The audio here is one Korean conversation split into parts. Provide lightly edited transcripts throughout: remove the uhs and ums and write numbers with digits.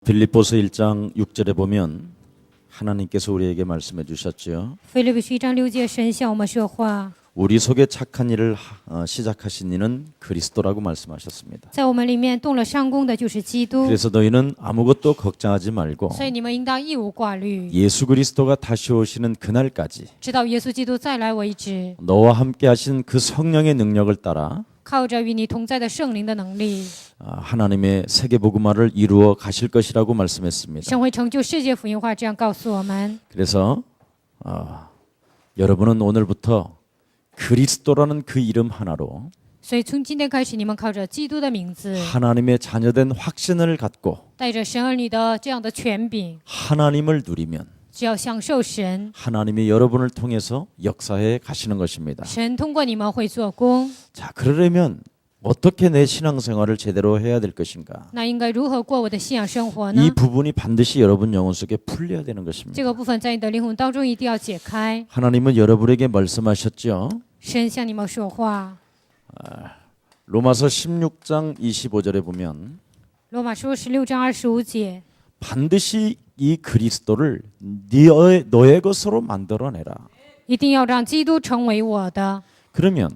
빌립보서 1장 6절에 보면 하나님께서 우리에게 말씀해 주셨지요. 腓立比书1章6节，神向我们说话， 우리 속에 착한 일을 시작하신 이는 그리스도라고 말씀하셨습니다. 在我们里面动了上功的就是基督， 그래서 너희는 아무것도 걱정하지 말고 所以你们应当一无挂虑， 예수 그리스도가 다시 오시는 그날까지 直到耶稣基督再来为止。 너와 함께 하신 그 성령의 능력을 따라 靠着与你同在的圣灵的能力， 하나님의 세계복음화를 이루어 가실 것이라고 말씀했습니다. 神会成就世界福音化，这样告诉我们。 그래서 여러분은 오늘부터 그리스도라는 그 이름 하나로 所以从今天开始，你们靠着基督的名字， 하나님의 자녀된 확신을 갖고 带着神儿女的这样的权柄， 하나님을 누리면 只要享受神， 하나님이 여러분을 통해서 역사해 가시는 것입니다. 神通过你们会做工。 자, 그러려면 어떻게 내 신앙생활을 제대로 해야 될 것인가? 那应该如何过我的信仰生活 이 呢？ 부분이 반드시 여러분 영혼 속에 풀려야 되는 것입니다. 这个部分在你的灵魂当中一定要解开。 하나님은 여러분에게 말씀하셨죠. 神向你们说话。 로마서 16장 25절에 보면 罗马书16章25节， 반드시 이 그리스도를 너의 것으로 만들어내라. 一定要让基督成为我的。 그러면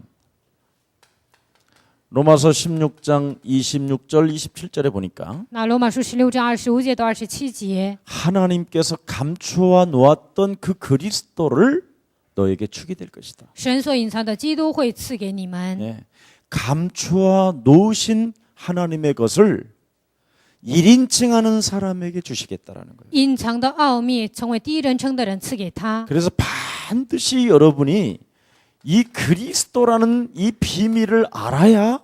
로마서 16장 26절 27절에 보니까 那罗马书16章25节到27节， 하나님께서 감추어 놓았던 그 그리스도를 너에게 주게 될 것이다. 神所隐藏的基督会赐给你们。 예, 감추어 놓으신 하나님의 것을 1인칭하는 사람에게 주시겠다라는 거예요. 隐藏的奥秘成为第一人称的人赐给他。 그래서 반드시 여러분이 이 그리스도라는 이 비밀을 알아야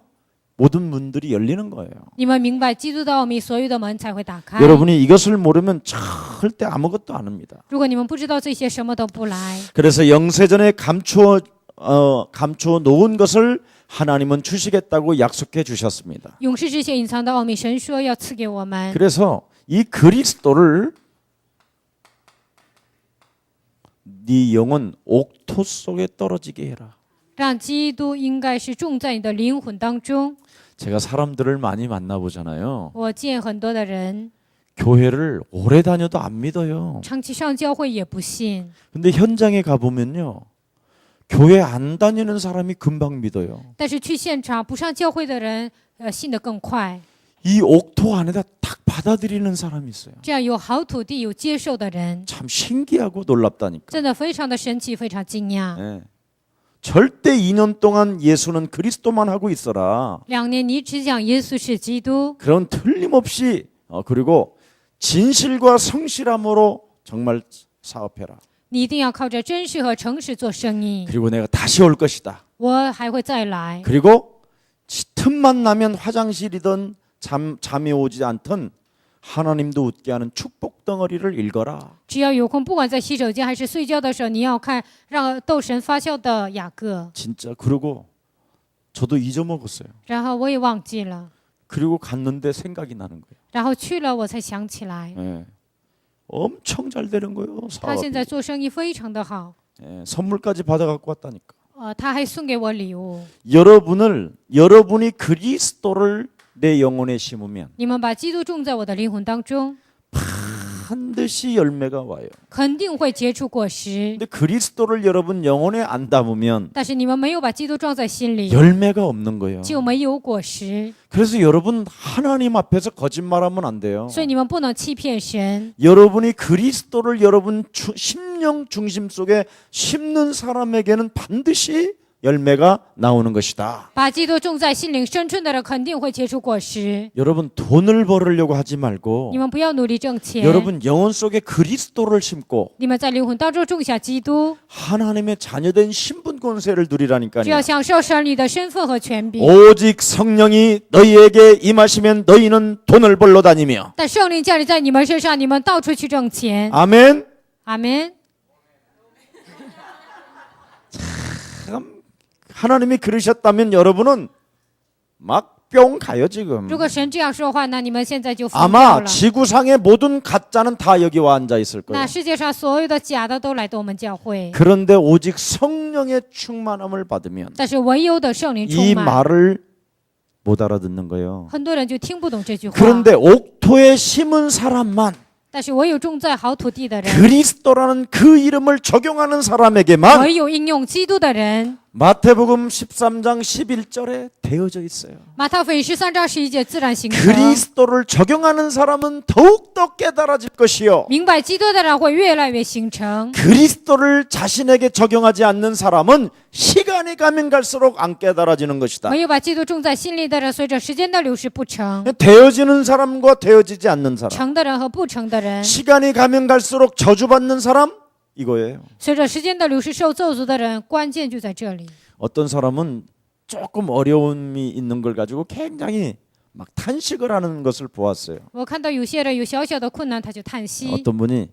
모든 문들이 열리는 거예요. 你们明白基督的奥秘，所有的门才会打开。 여러분이 이것을 모르면 절대 아무것도 안 합니다. 如果你们不知道这些，什么都不来。 그래서 영세전에 감추어 놓은 것을 하나님은 주시겠다고 약속해 주셨습니다. 永世之前隐藏的奥秘，神说要赐给我们。 그래서 이 그리스도를 네 영혼 옥토 속에 떨어지게 해라. 让基督应该是种在你的灵魂当中。 제가 사람들을 많이 만나보잖아요. 我见很多的人 교회를 오래 다녀도 안 믿어요. 长期上教会也不信， 근데 현장에 가보면요. 교회 안 다니는 사람이 금방 믿어요. 但是去现场不上教会的人，信得更快。 이 옥토 안에다 딱 받아들이는 사람이 있어요. 这样有好土地、有接受的人， 참 신기하고 놀랍다니까. 真的非常的神奇，非常惊讶。 예. 절대 2년 동안 예수는 그리스도만 하고 있어라. 2年你只讲耶稣是基督， 그런 틀림없이 그리고 진실과 성실함으로 정말 사업해라. 你一定要靠着真实和诚实做生意。 그리고 내가 다시 올 것이다. 我还会再来。 그리고 틈만 나면 화장실이든 잠이 오지 않든 하나님도 웃게 하는 축복 덩어리를 읽어라. 只要有空，不管在洗手间还是睡觉的时候，你要看让斗神发笑的雅各。 진짜 그러고 저도 잊어먹었어요. 然后我也忘记了， 그리고 갔는데 생각이 나는 거예요. 然后去了我才想起来， 예. 엄청 잘 되는 거예요. 他 사업이. 现在做生意非常的好。 예, 선물까지 받아갖고 왔다니까. 他还送给我礼物。 여러분이 그리스도를 내 영혼에 심으면 你们把基督种在我的灵魂当中， 반드시 열매가 와요. 肯定会结出果实。 근데 그리스도를 여러분 영혼에 안 담으면 但是你们没有把基督装在心里， 열매가 없는 거예요. 就没有果实。 그래서 여러분 하나님 앞에서 거짓말하면 안 돼요. 所以你们不能欺骗神。 여러분이 그리스도를 여러분 심령 중심 속에 심는 사람에게는 반드시 열매가 나오는 것이다. 把基督种在心灵深处的人，肯定会结出果实。 여러분 돈을 벌으려고 하지 말고 你们不要努力挣钱， 여러분 영혼 속에 그리스도를 심고 你们在灵魂当中种下基督， 하나님의 자녀된 신분 권세를 只要 누리라니까요. 享受神你的身份和权柄。 오직 성령이 너희에게 임하시면 너희는 돈을 벌러 다니며. 但圣灵降临在你们身上，你们到处去挣钱。 아멘. 阿门。 하나님이 그러셨다면 여러분은 막 뿅 가요 지금. 如果神这样说话，那你们现在就疯掉 아마 了。 지구상의 모든 가짜는 다 여기 와 앉아 있을 那 거예요. 世界上所有的假的都来到我们教会， 그런데 오직 성령의 충만함을 받으면 但是唯有的圣灵充 이 满， 말을 못 알아듣는 거예요. 很多人就听不懂这句话。 그런데 옥토 영토에 심은 사람만 但是唯有种在好土地的人， 그리스도라는 그 이름을 적용하는 사람에게만 唯有应用基督的人。 마태복음 13장 11절에 되어져 있어요. 马太福音13章11节自然形成， 그리스도를 적용하는 사람은 더욱더 깨달아질 것이요. 明白基督的人会越来越形成。 그리스도를 자신에게 적용하지 않는 사람은 시간이 가면 갈수록 안 깨달아지는 것이다. 没有把基督种在心里的人，随着时间的流逝不成。 되어지는 사람과 되어지지 않는 사람. 成的人和不成的人， 시간이 가면 갈수록 저주받는 사람 이거예요. 随着时间的流逝受咒诅的人，关键就在这里。 어떤 사람은 조금 어려움이 있는 걸 가지고 굉장히 막 탄식을 하는 것을 보았어요. 我看到有些人有小小的困难，他就叹息。 어떤 분이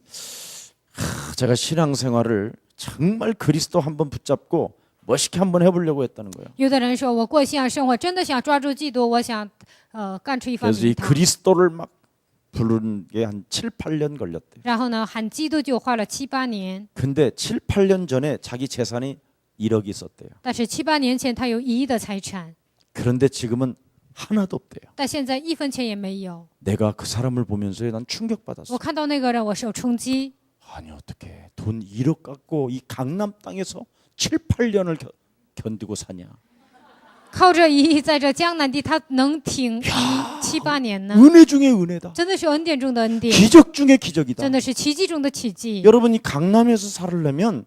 제가 신앙생활을 정말 그리스도 한번 붙잡고 멋있게 한번 해보려고 했다는 거예요. 有的人说，我过信仰生活真的想抓住基督，我想干出一番 그래서 이 名堂。 그리스도를 막 부르는 게 한 7, 8년 걸렸대요. 然后呢，喊基督就花了7、8年， 근데 7, 8년 전에 자기 재산이 1억이 있었대요. 但是7、8年前他有1亿的财产， 그런데 지금은 하나도 없대요. 但现在1分钱也没有。 내가 그 사람을 보면서 난 我 충격받았어. 看到那个人，我受冲击。 아니 어떻게 돈 1억 갖고 이 강남 땅에서 7, 8년을 견디고 사냐. 靠着1亿在这江南地，他能挺7、8年呢？ 은혜 중에 은혜다. 真的是恩典中的恩典， 기적 중에 기적이다. 真的是奇迹中的奇迹。 여러분이 강남에서 살려면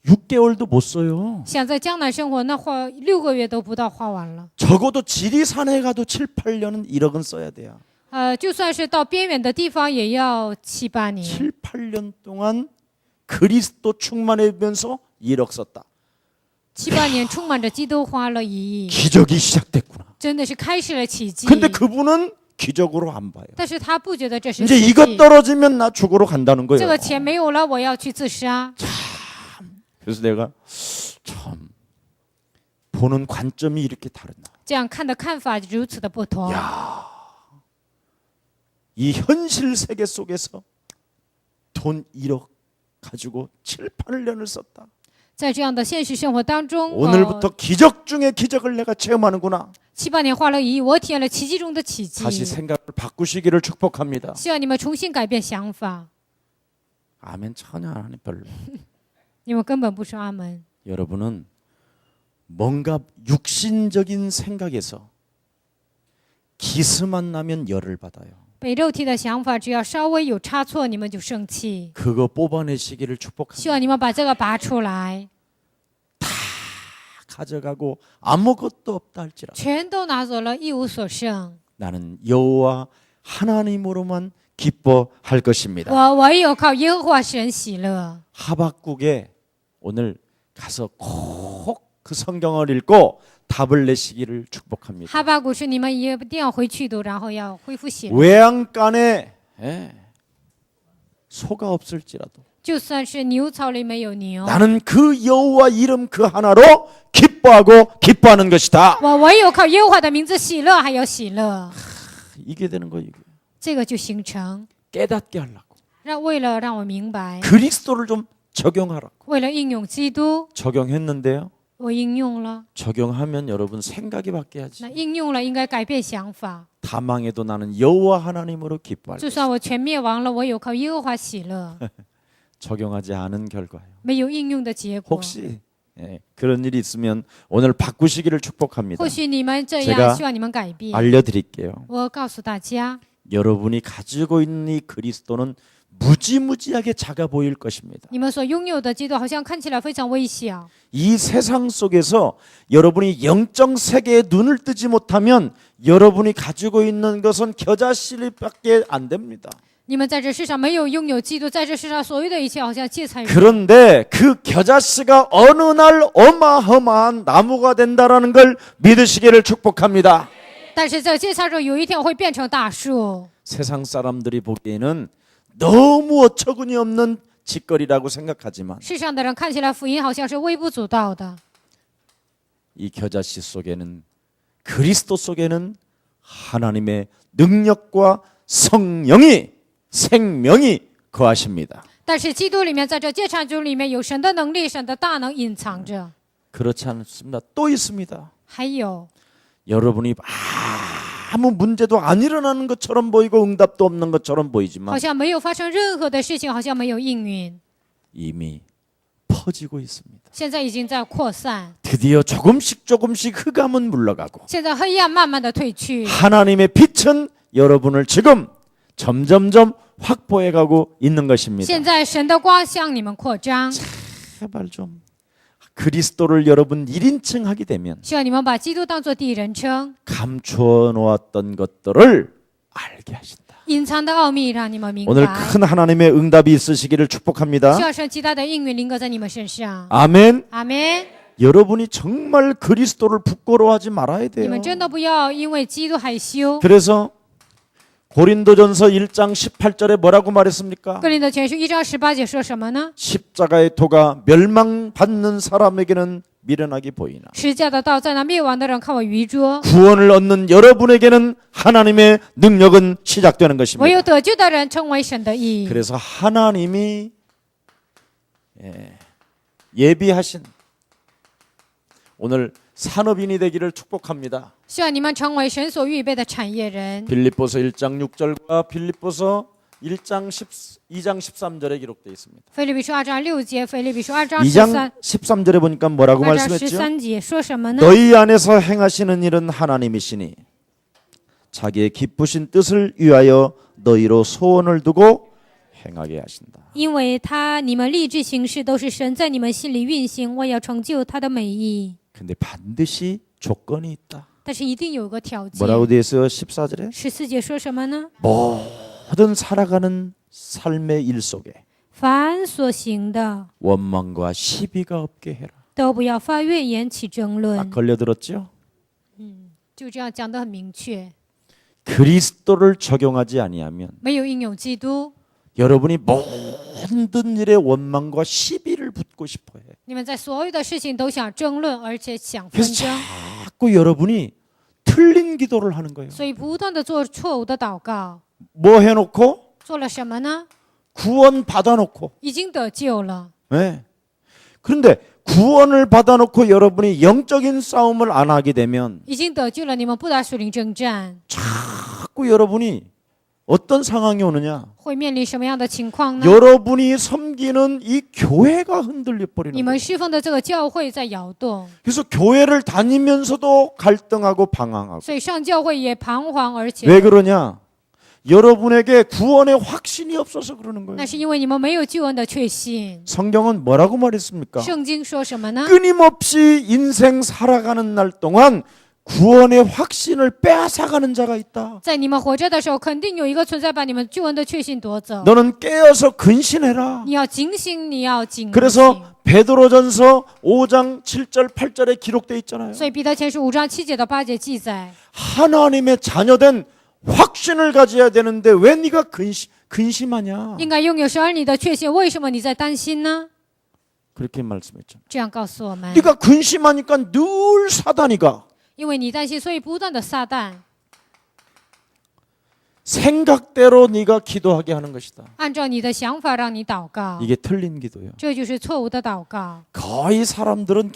6개월도 못 써요. 想在江南生活，那花6个月都不到花完了。 적어도 지리산에 가도 7, 8년은 1억은 써야 돼요. 就算是到边远的地方，也要7、8年。 7, 8년 동안 그리스도 충만하면서 1억 썼다. 7、8年充满着基督，花了1亿， 기적이 시작됐구나. 真的是开始了奇迹。 근데 그분은 기적으로 안 봐요. 但是他不觉得这是 이제 奇 이것 迹。 떨어지면 나 죽으러 간다는 这 거예요. 个钱没有了，我要去自杀。 그래서 내가 참 보는 관점이 이렇게 다르나. 这样看的看法如此的不同。 이 현실 세계 속에서 돈 1억 가지고 7, 8년을 썼다. 在这样的现实生活当中， 오늘부터 기적 중에 기적을 내가 체험하는구나. 7、8年花了1亿，我体验了奇迹中的奇迹。 다시 생각을 바꾸시기를 축복합니다. 希望你们重新改变想法。 아멘 전혀 안 해 별로. 你们根本不说阿门。 여러분은 뭔가 육신적인 생각에서 기스만 나면 열을 받아요. 被肉体的想法，只要稍微有差错，你们就生气。 그거 뽑아내시기를 希 축복합니다. 望你们把这个拔出来， 가져가고 아무것도 없다 할지라도 全都拿走了，一无所剩。 나는 여호와 하나님으로만 기뻐할 것입니다. 我唯有靠耶和华神喜乐。 하박국에 오늘 가서 꼭 그 성경을 읽고 답을 내시기를 축복합니다. 哈巴谷是你们一定要回去读，然后要恢复喜乐。 외양간에 소가 없을지라도 就算是牛槽里没有牛， 나는 그 여호와 이름 그 하나로 기뻐하고 기뻐하는 것이다. 我唯有靠耶和华的名字喜乐，还有喜乐， 이게 되는 거예요. 이게. 这个就形成。 깨닫게 하려고. 为了让我明白， 그리스도를 좀 적용하라고. 为了应用基督， 적용했는데요. 我应用了。 적용하면 여러분 생각이 바뀌어야지. 那应用了，应该改变想法。 다 망해도 나는 여호와 하나님으로 기뻐할 就 것이다. 算我全灭亡了，我有靠耶和华喜乐。 적용하지 않은 결과예요. 没有应用的结果。 혹시 그런 일이 있으면 오늘 바꾸시기를 축복합니다. 或许你们这 제가 样，希望你们改变。 알려드릴게요. 我告诉大家， 여러분이 가지고 있는 이 그리스도는 무지무지하게 작아 보일 것입니다. 你们所拥有的基督好像看起来非常微小。 이 세상 속에서 여러분이 영적 세계에 눈을 뜨지 못하면 여러분이 가지고 있는 것은 겨자씨밖에 안 됩니다. 你们在这世上没有拥有基督，在这世上所有的一切好像芥菜一样。 그런데 그 겨자씨가 어느 날 어마어마한 나무가 된다라는 걸 믿으시기를 축복합니다. 但是这芥菜树有一天会变成大树。 세상 사람들이 보기에는 너무 어처구니 없는 짓거리라고 생각하지만 世上的人看起来福音好像是微不足道的， 이 겨자씨 속에는 그리스도 속에는 하나님의 능력과 성령이 생명이 거하십니다. 但是基督里面，在这芥菜树里面有神的能力、神的大能隐藏着。 그렇지 않습니다. 또 있습니다. 还有， 여러분이 아무 문제도 안 일어나는 것처럼 보이고 응답도 없는 것처럼 好 보이지만 像没有发生任何的事情，好像没有应允， 이미 퍼지고 있습니다. 现在已经在扩散， 드디어 조금씩 흑암은 물러가고 现在黑暗慢慢的退去， 하나님의 빛은 여러분을 지금 점점점 확보해가고 있는 것입니다. 现在神的光向你们扩张， 제발 좀 그리스도를 여러분 1인칭 하게 되면 希望你们把基督当作第一人称， 감추어 놓았던 것들을 알게 하신다. 隐藏的奥秘让你们明 오늘 白。 큰 하나님의 응답이 있으시기를 希 축복합니다. 望神极大的应允临格在你们身上。 아멘. 阿门。 여러분이 정말 그리스도를 부끄러워하지 말아야 你 돼요. 们真的不要因为基督害羞。 그래서 고린도전서 1장 18절에 뭐라고 말했습니까? 哥林多前书1章18节说什么呢？ 십자가의 도가 멸망받는 사람에게는 미련하게 보이나 十架的道在那灭亡的人看为愚拙， 구원을 얻는 여러분에게는 하나님의 능력은 시작되는 唯 것입니다. 有得救的人成为神的义。 그래서 하나님이 예비하신 오늘 산업인이 되기를 축복합니다. 希望你们成为神所预备的产业人。 빌립보서 1장 6절과 빌립보서 2장 13절에 기록되어 있습니다. 腓立比书2章6节，腓立比书2章 2장 13절에 보니까 뭐라고 2章 말씀했죠? 13节说什么呢？ 너희 안에서 행하시는 일은 하나님이시니 자기의 기쁘신 뜻을 위하여 너희로 소원을 두고 행하게 하신다. 因为你们立志行事都是神在你们心里运行，为要成就他的美意。 근데 반드시 조건이 있다. 但是一定有个条件。 뭐라고 되어 있어요? 14절에 14节说什么呢？ 모든 살아가는 삶의 일 속에 凡所行的 원망과 시비가 없게 해라. 都不要发怨言起争 딱 论。 걸려들었죠? 就这样讲得很明确。 그리스도를 적용하지 아니하면 没有应用基督， 여러분이 모든 일에 원망과 시비를 붙고 싶어해. 你们在所有的事情都想争论，而且想纷 그래서 争， 자꾸 여러분이 틀린 기도를 하는 거예요. 所以不断的做错误的祷告。 뭐 해놓고 做了什么呢？ 구원 받아놓고. 已经得救了。 네. 그런데 구원을 받아놓고 여러분이 영적인 싸움을 안 하게 되면 已经得救了，你们不打属灵征战， 자꾸 여러분이 어떤 상황이 오느냐? 会面临什么样的情况呢？ 여러분이 섬기는 이 교회가 흔들려 你 버리는 们 거예요. 侍奉的这个教会在摇动， 그래서 교회를 다니면서도 갈등하고 방황하고. 所以上教会也彷徨，而且 왜 그러냐? 여러분에게 구원의 확신이 없어서 그러는 거예요. 那是因为你们没有救恩的确信。 성경은 뭐라고 말했습니까? 圣经说什么呢？ 끊임없이 인생 살아가는 날 동안 구원의 확신을 빼앗아가는 자가 있다. 在你们活着的时候，肯定有一个存在把你们救恩的确信夺走。 너는 깨어서 근신해라. 你要警醒，你要警醒。 그래서 베드로전서 5장 7절 8절에 기록되어 있잖아요. 所以彼得前书5章7节到8节记载， 하나님의 자녀된 확신을 가져야 되는데 왜 네가 근심하냐? 应该拥有是儿女的确信，为什么你在担心呢？ 그렇게 말씀했죠. 这样告诉我们， 네가 근심하니까 늘 사단이가 因为你担心，所以不断的撒旦 생각대로 네가 기도하게 하는 것이다. 按照你的想法让你祷告， 이게 틀린 기도예요. 这就是错误的祷告。 거의 사람들은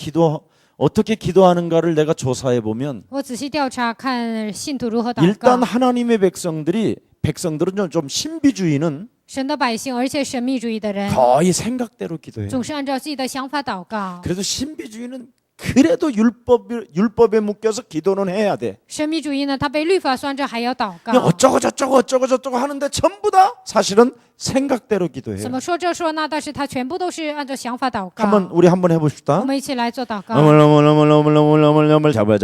어떻게 기도하는가를 내가 조사해 보면 我仔细调查看信徒如何祷 일단 告。 하나님의 백성들은 좀 신비주의는 神的百姓，而且神秘主义的人， 거의 생각대로 기도해요. 总是按照自己的想法祷告。 그래도 신비주의는 그래도 율법에 묶여서 기도는 해야 돼. 神秘主义呢，他被律法拴着，还要祷 그냥 告。 어쩌고 저쩌고 하는데 전부 다 사실은 생각대로 기도해요. 怎么说这说那，但是他全部都是按照想法祷告。 우리 한번 我 해봅시다. 们一起来做祷告。 너물 잡아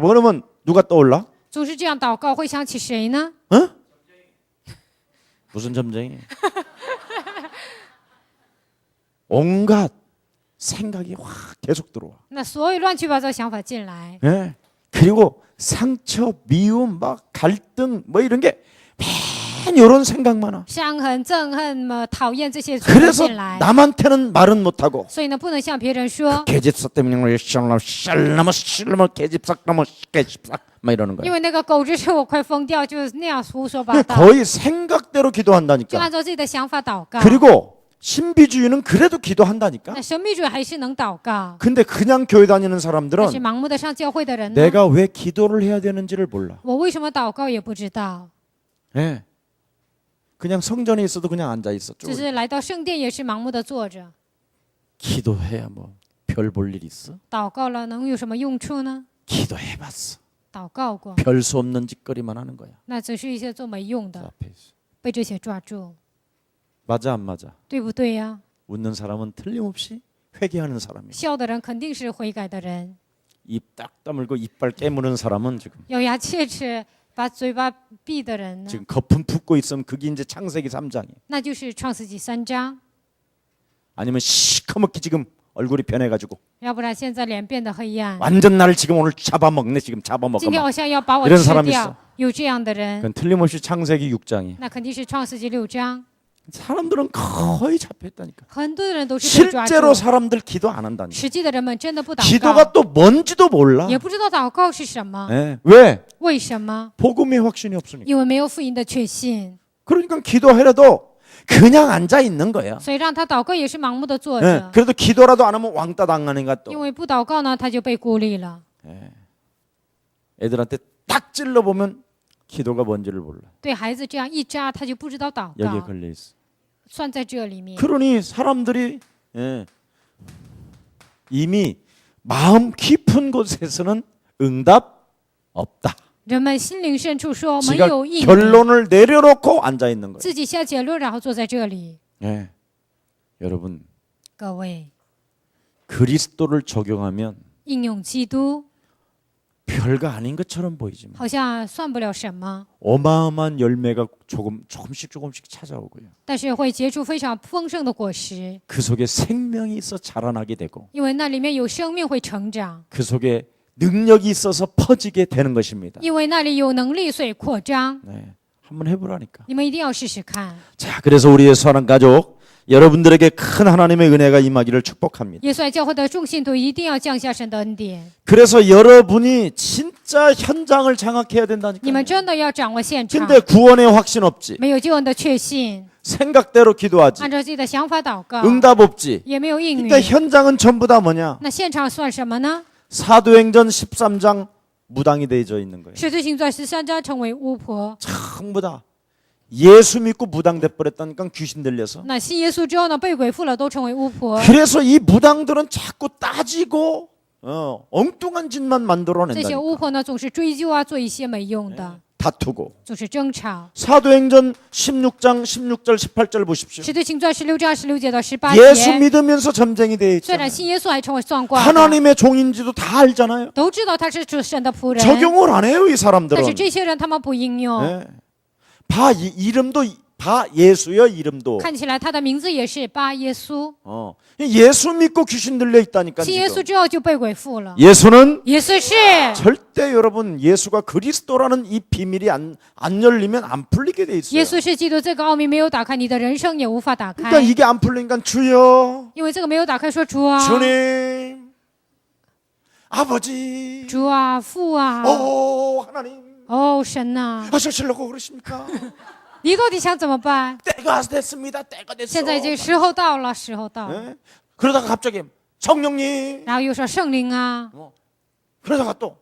그러면 누가 떠올라? 总是这样祷告，会想起谁呢？ 어? 무슨 점쟁이? 온갖 생각이 확 계속 들어와. 那所有乱七八糟想法进来， 예. 그리고 상처, 미움, 막 갈등 뭐 이런 게 맨 이런 생각만 와. 伤痕、憎恨、讨厌这些全部 그래서 进来。 남한테는 말은 못하고 所以呢，不能向别人说， 계집사 때문에 실나무 계집삭 막 이러는 因 거예요. 为那个狗只是我快疯掉，就是那样胡说八道， 거의 생각대로 就 기도한다니까. 按照自己的想法祷告。 그리고 신비주의는 그래도 기도한다니까. 那神秘主义还是能祷告， 근데 그냥 교회 다니는 但是 사람들은 盲目的上教会的人呢， 내가 왜 기도를 해야 되는지를 몰라. 我为什么祷告也不知道， 예. 그냥 성전에 있어도 그냥 앉아 있어. 只是来到圣殿也是盲目的坐着， 기도해야 뭐 별 볼 일 있어? 祷告了能有什么用处呢？ 기도해봤어. 祷告过， 별 수 없는 짓거리만 하는 거야. 那只是一些做没用 그 的， 앞에 있어. 被这些抓住， 맞아 안 맞아? 对不对呀？ 웃는 사람은 틀림없이 회개하는 사람이야. 笑的人肯定是悔改的人， 입 딱 다물고 이빨 깨무는 사람은 지금 咬牙切齿把嘴巴闭的人呢， 지금 거품 붓고 있으면 그게 이제 창세기 3장이야. 那就是创世纪3章， 아니면 시커멓게 지금 얼굴이 변해가지고 要不然现在脸变得黑暗， 완전 나를 지금 오늘 잡아먹네. 지금 今天 잡아먹어. 好像要把我 이런 吃 사람이 掉 있어 ，有这样的人， 그건 틀림없이 창세기 6장이야. 那肯定是创世纪6章， 사람들은 거의 잡혔다니까. 很多的人都是被抓住， 실제로 사람들 기도 안 한다니까. 实际的人们真的不祷 기도가 告， 또 뭔지도 몰라. 也不知道祷告是什么， 예. 왜? 为什么？ 복음의 확신이 없으니까. 因为没有福音的确信， 그러니까 기도하려도 그냥 앉아 있는 거야. 所以让他祷告也是盲目的坐 예. 着， 그래도 기도라도 안 하면 왕따 당하는가 因 또. 为不祷告呢，他就被孤立了。 애들한테 딱 찔러 보면 기도가 뭔지를 몰라. 对孩子这样一扎，他就不知道祷 여기에 告， 걸려 있어. 算在这里面。 그러니 사람들이 예, 이미 마음 깊은 곳에서는 응답 없다. 人们心灵深处说没 지가 有应允， 결론을 내려놓고 앉아 있는 거예요. 自己下结论，然后坐在这里。 예. 여러분 各位， 그리스도를 적용하면 应用基督 별거 아닌 것처럼 보이지만 好像算不了什么， 어마어마한 열매가 조금씩 찾아오고요. 但是会结出非常丰盛的果实， 그 속에 생명이 있어 자라나게 되고 因为那里面有生命会成长， 그 속에 능력이 있어서 퍼지게 되는 것입니다. 因为那里有能力，所以扩张。 네, 한번 해보라니까. 你们一定要试试看。 자, 그래서 우리 예수하는 가족 여러분들에게 큰 하나님의 은혜가 임하기를 축복합니다. 耶稣爱教会的众信徒一定要降下神的恩典， 그래서 여러분이 진짜 현장을 장악해야 你 된다니까. 们真的要掌握现场， 근데 구원의 확신 없지. 没有救恩的确信， 생각대로 기도하지. 按照自己的想法祷告， 응답 없지. 也没有应允。 그러니까 현장은 전부 다 뭐냐? 那现场算什么呢？ 사도행전 13장 무당이 되어져 있는 거예요. 使徒行传13章成为巫婆， 전부 다 예수 믿고 무당 돼버렸다니까 귀신 들려서. 那信耶稣之后呢，被鬼附了，都成为巫婆。 그래서 이 무당들은 자꾸 따지고 엉뚱한 짓만 这些 만들어낸다니까. 巫婆呢，总是追究啊，做一些没用的， 다투고. 总是争吵。 사도행전 16장 16절 18절 보십시오. 使徒行传16章26节到18 예수 节， 믿으면서 전쟁이 되어 虽然 있잖아요. 信耶稣还成为算卦的， 하나님의 종인지도 다 알잖아요. 都知道他是主神的仆人， 적용을 안 해요, 이 但 사람들은. 是这些人他们不应用。 네. 이름도 바 예수요, 이름도. 看起来他的名字也是巴耶稣， 예수 믿고 귀신 들려 있다니까. 信耶稣 지금. 之后就被鬼附了。 예수는 耶稣是， 절대 여러분 예수가 그리스도라는 이 비밀이 안 열리면 안 풀리게 돼 있어요. 耶稣是基督，这个奥秘没有打开，你的人生也无法打 그러니까 开。 이게 안 풀리니까 주여, 因为这个没有打开，说主啊， 주님, 아버지, 主啊，父啊， 하나님, 哦，神呐， 하시려고 그러십니까? 你到底想怎么办？ 때가 됐습니다. 때가 됐어. 现在已经时候到了，时候到了。 네? 그러다가 갑자기 성령님, 然后又说圣灵啊， 그러다가 또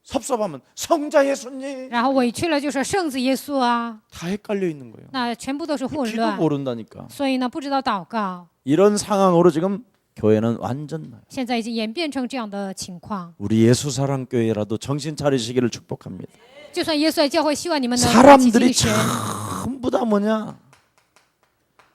섭섭하면 성자 예수님, 然后委屈了就说圣子耶稣啊， 다 헷갈려 있는 거예요. 那全部都是混 기도 乱。 모른다니까. 所以呢，不知道祷告， 이런 상황으로 지금 교회는 완전现在已经演变成这样的情况。 우리 예수 사랑 교회라도 정신 차리시기를 축복합니다. 就算耶稣爱教会，希望你们能起 사람들이 精神。 전부 다 뭐냐?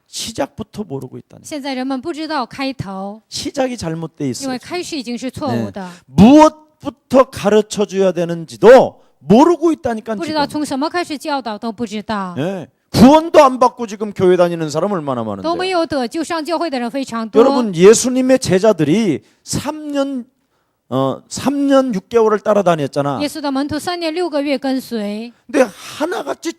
시작부터 모르고 있다니. 现在人们不知道开头， 시작이 잘못돼 因 있어요. 为开始已经是错误的， 무엇부터 가르쳐 줘야 되는지도 모르고 있다니까 不知道 지금. 从什么开始教导都不知道， 예. 구원도 안 받고 지금 교회 다니는 사람 얼마나 都没 많은데. 有得救上教会的人非常多。 여러분 예수님의 제자들이 3년 6개월을 따라다녔잖아. 耶稣的门徒3年6个月跟随， 근데 하나같이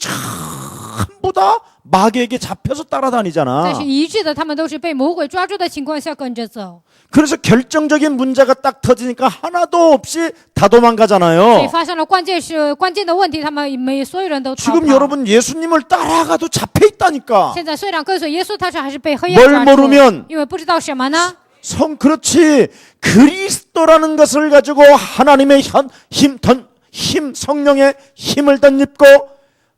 전부 다 마귀에게 잡혀서 但 따라다니잖아. 是一致的，他们都是被魔鬼抓住的情况下跟着走， 그래서 결정적인 문제가 딱 터지니까 하나도 없이 다 所以 도망가잖아요. 发生了关键的问题，他们没所有人都逃 지금 跑。 여러분 예수님을 따라가도 잡혀 있다니까. 现在虽然跟随耶稣，但是还是被黑暗 뭘 抓 모르면 住，因为不知道什么呢？ 그렇지. 그리스도라는 것을 가지고 하나님의 힘, 성령의 힘을 덧입고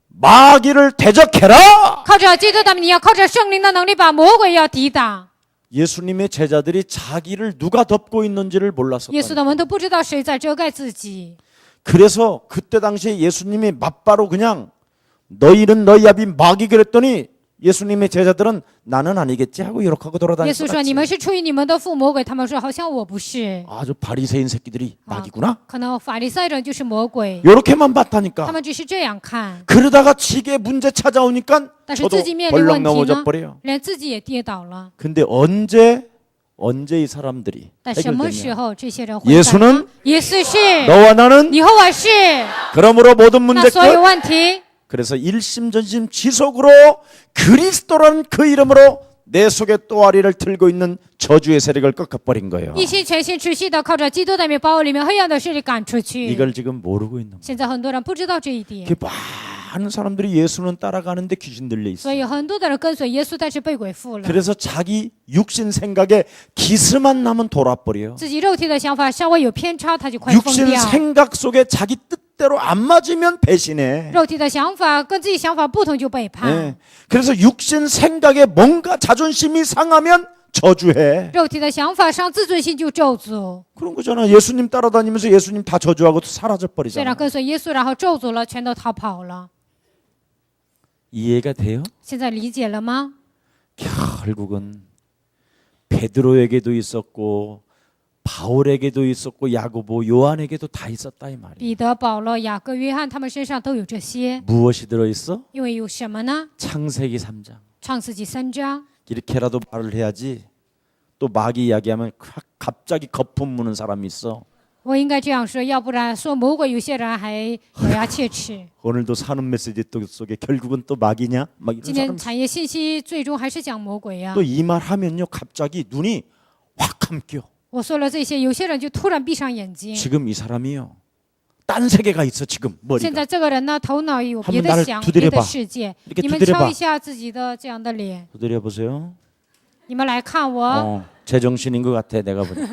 마귀를 대적해라. 靠着基督的，你要靠着圣灵的能力把魔鬼要抵挡。 예수님의 제자들이 자기를 누가 덮고 있는지를 몰랐었다. 耶稣的门徒不知道谁在遮盖自己， 그래서 그때 당시에 예수님이 맞바로 그냥 너희는 너희 아비 마귀 그랬더니 예수님의 제자들은 나는 아니겠지 하고 이렇게 하고 耶 돌아다녔어. 稣说：“你们是出于你们的父魔鬼。”他们说：“好像我不是。 아주 바리새인 새끼들이 마귀구나. 可能法利赛人就是魔鬼， 이렇게만 他 봤다니까. 们只是这样看， 그러다가 지게 문제 찾아오니까 但是 저도 自己面临 벌렁 问题 넘어져 呢， 버려요. 连自己也跌倒了。 근데 언제 이 사람들이 但什么时 해결되냐? 候这些人会改 예수는 呢？耶稣是， 너와 나는 你和我是， 그러므로 모든 那 문제 所有 끝. 问题， 그래서 일심전심 지속으로 그리스도라는 그 이름으로 내 속에 또아리를 틀고 있는 저주의 세력을 꺾어버린 거예요. 一心全心持续的靠着基督的名，把我里面黑暗的势力赶出去。 이걸 지금 모르고 있는 거예요. 现在很多人不知道这一点， 많은 사람들이 예수는 따라가는데 귀신 들려 所 있어요. 以很多的人跟随耶稣，但是被鬼附了， 그래서 자기 육신 생각에 기스만 나면 돌아버려요. 自己肉体的想法稍微有偏差，他就快疯 육신 掉。 생각 속에 자기 뜻대로 안 맞으면 배신해. 肉体的想法跟自己想法不同就背叛。 네. 그래서 육신 생각에 뭔가 자존심이 상하면 저주해. 肉体的想法伤自尊心就咒诅。 그런 거잖아. 예수님 따라다니면서 예수님 다 저주하고 사라져 虽然 버리잖아. 跟随耶稣，然后咒诅了，全都逃跑了。 이해가 돼요? 现在理解了吗？ 결국은 베드로에게도 있었고 바울에게도 있었고 야고보, 요한에게도 다 있었다 이 말이에요. 彼得、保罗、雅各、约翰他们身上都有这些， 무엇이 들어있어? 因为有什么呢？ 창세기 3장. 创世纪3章， 이렇게라도 말을 해야지. 또 마귀 이야기하면 갑자기 거품 무는 사람이 있어. 我应该这样说，要不然说魔鬼，有些人还咬牙切齿。 오늘도 사는 메시지 속에 결국은 또 마귀냐? 막 今 이런 天 사람. 产业信息最终还是讲魔鬼呀、 또 이 말 하면요 갑자기 눈이 확 감겨. 我说了这些，有些人就突然闭上眼睛。 지금 이 사람이요 딴 세계가 있어 지금 现 머리가. 在这个人呢，头脑有别 한번 的 나를 想， 두드려봐 别的世界。 이렇게 你们 두드려봐. 敲一下自己的这样的脸， 두드려 보세요. 你们来看我， 제정신인 것 같아 내가 보니.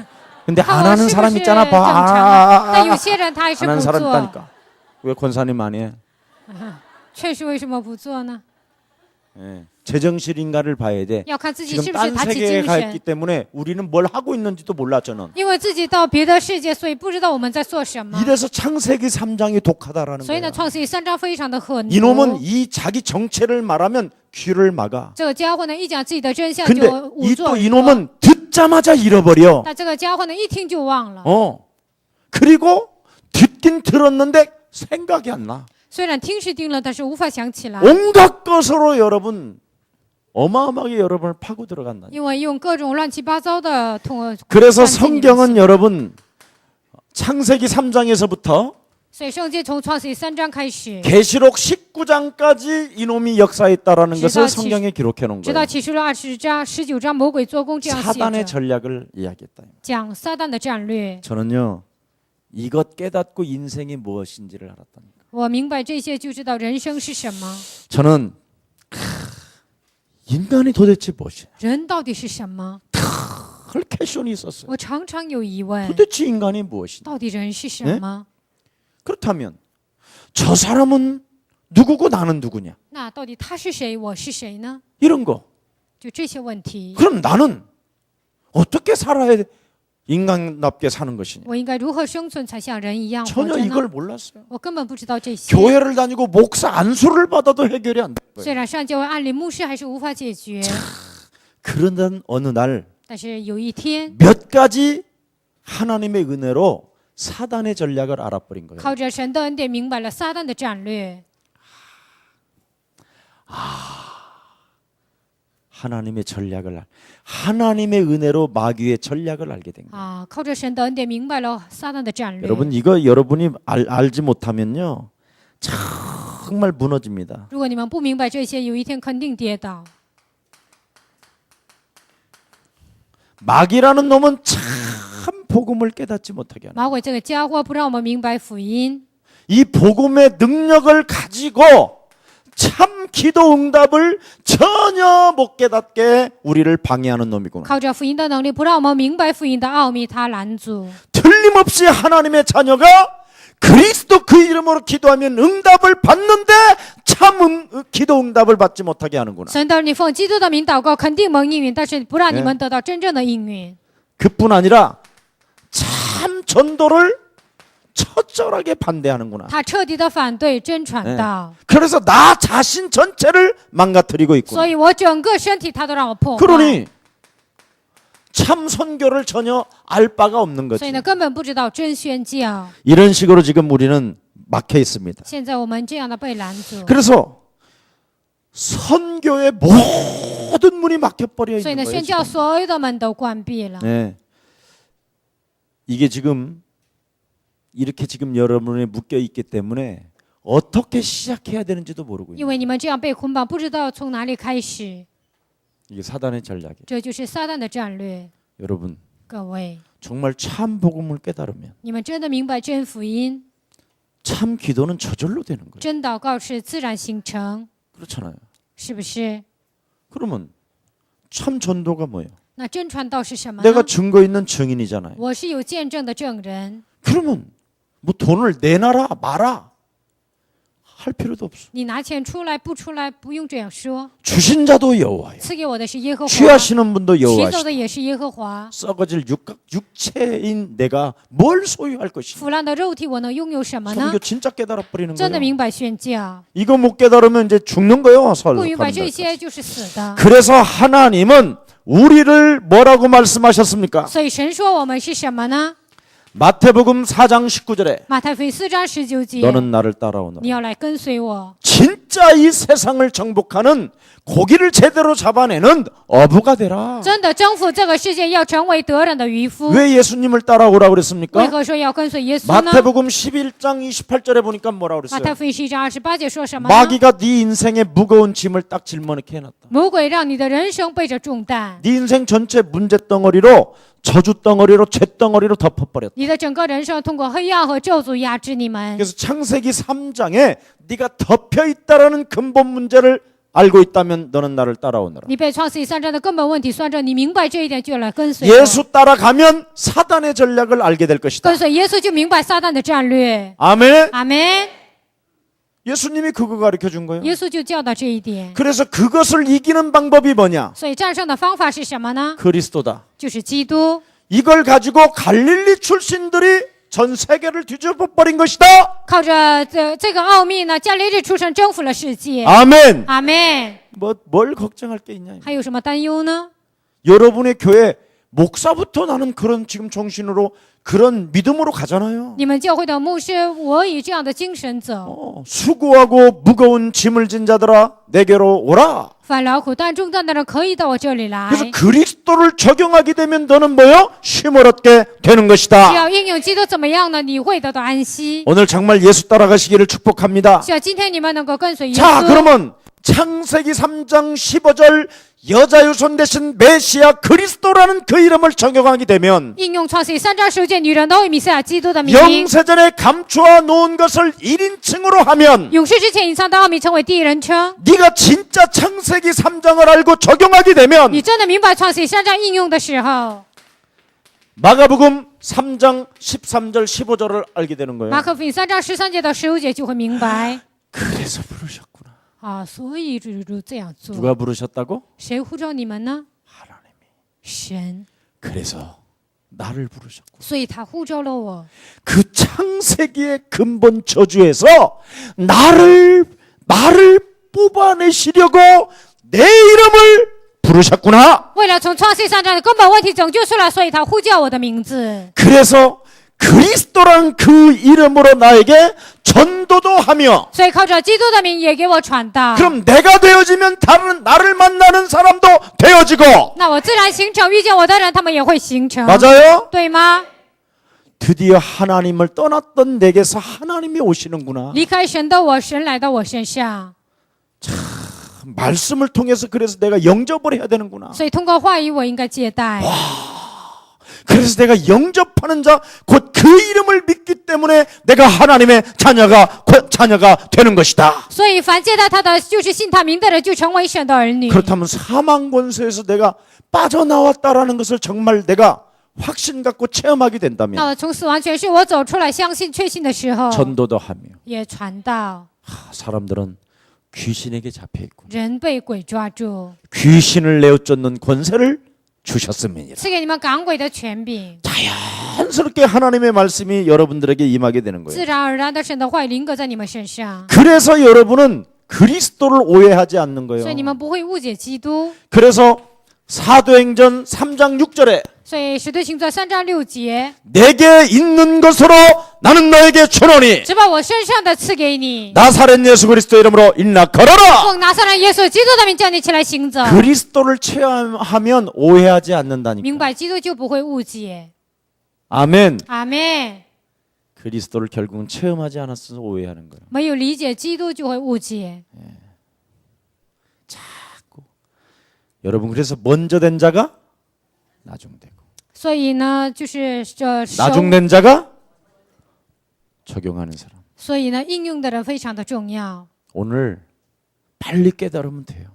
근데 看 안 我 하는 是不 사람 是 있잖아 正 봐. 常？但有些人他还是 안 하는 不 사람 做， 있다니까. 왜 권사님 안 해? 确实为什么不做呢？ 예. 제정신인가를 봐야 돼. 要看自己 지금 是不是 딴 打起 세계에 精 가 神 있기 。 때문에 우리는 뭘 하고 있는지도 몰라 저는. 因为自己到别的世界，所以不知道我们在做什么。 이래서 창세기 3장이 독하다라는 所以呢， 거야. 创世纪3章非常的狠毒。 이놈은 이 자기 정체를 말하면 귀를 막아. 这个家伙呢，一讲自己的真相 근데 就捂 이 住 또 耳朵。 이놈은 듣자마자 잃어버려. 但这个家伙呢，一听就忘了。 그리고 듣긴 들었는데 생각이 안 나. 虽然听是听了，但是无法想起来， 온갖 것으로 여러분 어마어마하게 여러분을 파고 들어간다. 因为用各种乱七八糟的通。 그래서 灌进你的 성경은 心 여러분 창세기 3장에서부터 所以圣经从创世纪3章开始， 계시록 19장까지 이놈이 역사했다라는 것을 지다 성경에 기록해 놓은 直到 거예요. 启示录20章、19章，魔鬼做工这样写 사단의 着， 전략을 이야기했다. 讲撒旦的战略。 저는요 이것 깨닫고 인생이 무엇인지를 알았다니까. 我明白这些，就知道人生是什么， 저는 인간이 도대체 무엇이야? 人到底是什么。 할 캐션이 있었어요. 我常常有疑问， 도대체 인간이 무엇이냐? 到底人是什么？ 그렇다면 저 사람은 누구고 나는 누구냐? 那到底他是谁，我是谁呢？ 이런 거. 就这些问题， 그럼 나는 어떻게 살아야 인간답게 사는 것이냐? 我应该如何生存才像人一样活 전혀 着呢？ 이걸 몰랐어요. 我根本不知道这些。 교회를 다니고 목사 안수를 받아도 해결이 안 돼. 虽然上教会按理牧师还是无法解决， 그러던 어느 날 但是有一天， 몇 가지 하나님의 은혜로 사단의 전략을 알아버린 거예요. 靠着神的恩典，明白了撒旦的战略。 하나님의 전략을 하나님의 은혜로 마귀의 전략을 알게 된 거예요. 啊，靠着神的恩典，明白了撒旦的战略。 여러분 이거 여러분이 알지 못하면요 정말 무너집니다. 如果你们不明白这些，有一天肯定跌倒。 마귀라는 놈은 참 복음을 깨닫지 못하게 하는. 魔鬼这个家伙不让我们明白福音， 이 복음의 능력을 가지고 참 기도 응답을 전혀 못 깨닫게 우리를 방해하는 놈이구나. 靠着福音的能力，不让我们明白福音的奥秘，他拦阻。 틀림없이 하나님의 자녀가 그리스도 그 이름으로 기도하면 응답을 받는데 참 기도 응답을 받지 못하게 하는구나. 神的，你奉基督的名祷告，肯定蒙应允，但是不让你们得到真正的应允。 그뿐 아니라 참 전도를 처절하게 반대하는구나. 他彻底的反对真传道， 그래서 나 자신 전체를 망가뜨리고 있구나. 所以我整个身体他都让我破坏。 그러니 참 선교를 전혀 알 바가 없는 所 거지. 以呢，根本不知道真宣教。 이런 식으로 지금 우리는 막혀 있습니다. 现在我们这样的被拦阻， 그래서 선교의 모든 문이 막혀버려 所以 있는 呢， 거예요. 宣教 지금. 所有的门都关闭了。 네. 이게 지금 이렇게 지금 여러분이 묶여 있기 때문에 어떻게 시작해야 되는지도 모르고 因 있는 为你们这样被捆绑，不知道从哪里开始， 이게 사단의 전략이에요. 这就是撒旦的战略。 여러분 各位， 정말 참 복음을 깨달으면 你们真的明白真福音， 참 기도는 저절로 되는 거예요. 真祷告是自然形成， 그렇잖아요. 是不是？ 그러면 참 전도가 뭐예요? 那真传道是什么呢？ 내가 증거 있는 증인이잖아요. 我是有见证的证人， 그러면 뭐 돈을 내놔라 마라 할 필요도 없어. 你拿钱出来不出来，不用这样说。 주신 자도 여호와요. 赐给我的是耶和华， 취하시는 분도 取走 여호와시다. 的也是耶和华。 썩어질 육체인 내가 뭘 소유할 것이냐. 腐烂的肉体，我能拥有什么呢 선교 ？ 진짜 깨달아 버리는 真的 거예요. 明白宣教， 이거 못 깨달으면 이제 죽는 거예요. 不明白这些 설. 就是死的。 그래서 하나님은 우리를 뭐라고 말씀하셨습니까? 所以神说我们是什么呢？ 마태복음 4장 19절에 马太福音4章19节， 너는 나를 따라오너라. 你要来跟随我。 진짜 이 세상을 정복하는 고기를 제대로 잡아내는 어부가 되라. 真的征服这个世界，要成为得人的渔夫。 왜 예수님을 따라오라고 为 그랬습니까? 何说要跟随耶稣呢？ 마태복음 11장 28절에 보니까 뭐라고 马 그랬어요? 太福音11章28节说什么呢？ 마귀가 네 인생의 무거운 짐을 딱 짊어지게 해놨다. 魔鬼让你的人生背着重担， 네 인생 전체 문제 덩어리로 저주 덩어리로 죄 덩어리로 덮어버렸다. 你的整个人生通过黑暗和咒诅压制你们。 그래서 창세기 3장에 네가 덮여 있다라는 근본 문제를 알고 있다면 너는 나를 따라오너라. 你被创世记3章的根本问题算正，你明白这一点就来跟随我。 예수 따라가면 사단의 전략을 알게 될 것이다. 跟随耶稣就明白撒旦的战略。 아멘. 阿门。 예수님이 그거 가르쳐 준 거예요. 耶稣就教导这一点。 그래서 그것을 이기는 방법이 뭐냐? 所以战胜的方法是什么呢？ 그리스도다. 就是基督。 이걸 가지고 갈릴리 출신들이 전 세계를 뒤집어 버린 것이다. 靠着这个奥秘呢，加利利出生征服了世界。 아멘. 阿门。 뭘 걱정할 게 있냐? 还有什么担忧呢？ 여러분의 교회 목사부터 나는 그런 지금 정신으로 그런 믿음으로 가잖아요. 你们教会的牧师，我以这样的精神走。 수고하고 무거운 짐을 진 자들아 내게로 오라. 烦劳苦担重担的人可以到我这里来。 그래서 그리스도를 적용하게 되면 너는 뭐요? 쉼을 얻게 되는 只 것이다. 要应用基督怎么样呢？你会得到安息。 오늘 정말 예수 따라가시기를 축복합니다. 希望今天你们能够跟随耶 자, 稣。 그러면 창세기 3장 15절 여자 유손 대신 메시아 그리스도라는 그 이름을 적용하게 되면 应用创世记3章19节，女人都以弥赛亚基督的名。 영세전에 감추어 놓은 것을 1인칭으로 하면 永世之前隐藏的奥秘成为第一人称。 네가 진짜 창세기 3장을 알고 적용하게 되면 你真的明白创世记3章应用的时候， 마가복음 3장 13절 15절을 알게 되는 거예요. 马可福音3章13节到15节就会明白。 그래서 부르셨구나. 啊，所以就这样做。 누가 부르셨다고? 谁呼召你们呢？ 하나님이. 神， 그래서 나를 부르셨고 所以他呼召了我。 그 창세기의 근본 저주에서 나를 뽑아내시려고 내 이름을 부르셨구나. 为了从创世记3章的根本问题拯救出来，所以他呼叫我的名字。 그래서 그리스도란 그 이름으로 나에게 전도도 하며 所以靠着基督的名也给我传道。 그럼 내가 되어지면 다른 나를 만나는 사람도 되어지고 那我自然形成，遇见我的人，他们也会形成， 맞아요? 对吗？ 드디어 하나님을 떠났던 내게서 하나님이 오시는구나. 离开神的我，神来到我身上， 말씀을 통해서 그래서 내가 영접을 해야 되는구나. 所以通过话语，我应该接待。 그래서 내가 영접하는 자 곧 그 이름을 믿기 때문에 내가 하나님의 자녀가 곧 자녀가 되는 것이다. 所以凡接待他的，就是信他名的人，就成为神的儿女。 그렇다면 사망 권세에서 내가 빠져나왔다라는 것을 정말 내가 확신 갖고 체험하게 到 된다면 了从死亡权势我走出来，相信确信的时候， 전도도 하며 也传道， 사람들은 귀신에게 잡혀 있고 人被鬼抓住， 귀신을 내어쫓는 권세를 주셨음이니라. 赐给你们赶鬼的权柄， 자연스럽게 하나님의 말씀이 여러분들에게 임하게 되는 거예요. 自然而然的神的话语临格在你们身上， 그래서 여러분은 그리스도를 오해하지 않는 거예요. 所以你们不会误解基督。 그래서 사도행전 3장 6절에 所以使徒行传3章6节， 내게 있는 것으로 나는 너에게 주노니 只把我身上的赐给你， 나사렛 예수 그리스도 이름으로 일어나 걸어라. 奉拿撒勒耶稣基督的名叫你起来行走。 그리스도를 체험하면 오해하지 않는다니까. 明白基督就不会误解。 아멘. 阿门。 그리스도를 결국은 체험하지 않았어서 오해하는 거예요. 没有理解基督就会误解。 여러분 그래서 먼저 된 자가 나중되고 所以呢，就是这受， 나중된 자가 적용하는 사람. 所以呢，应用的人非常的重要。 오늘 빨리 깨달으면 돼요.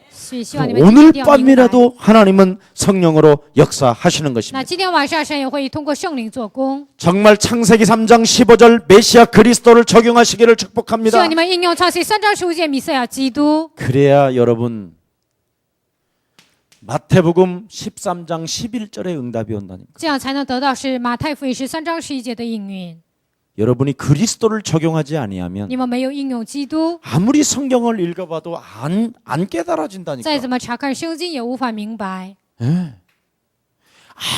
所以希望你们今 오늘 天要明白。 밤이라도 하나님은 성령으로 역사하시는 那 것입니다. 今天晚上神也会通过圣灵做工。 정말 창세기 3장 15절 메시아 그리스도를 적용하시기를 希 축복합니다. 望你们应用创世3章15节弥赛亚基督。 그래야 여러분 마태복음 13장 11절에 응답이 온다니까. 这样才能得到是马太福音13章11节的应允。 여러분이 그리스도를 적용하지 아니하면 你们没有应用基督， 아무리 성경을 읽어봐도 안 再 깨달아진다니까. 怎么查看圣经也无法明白， 예.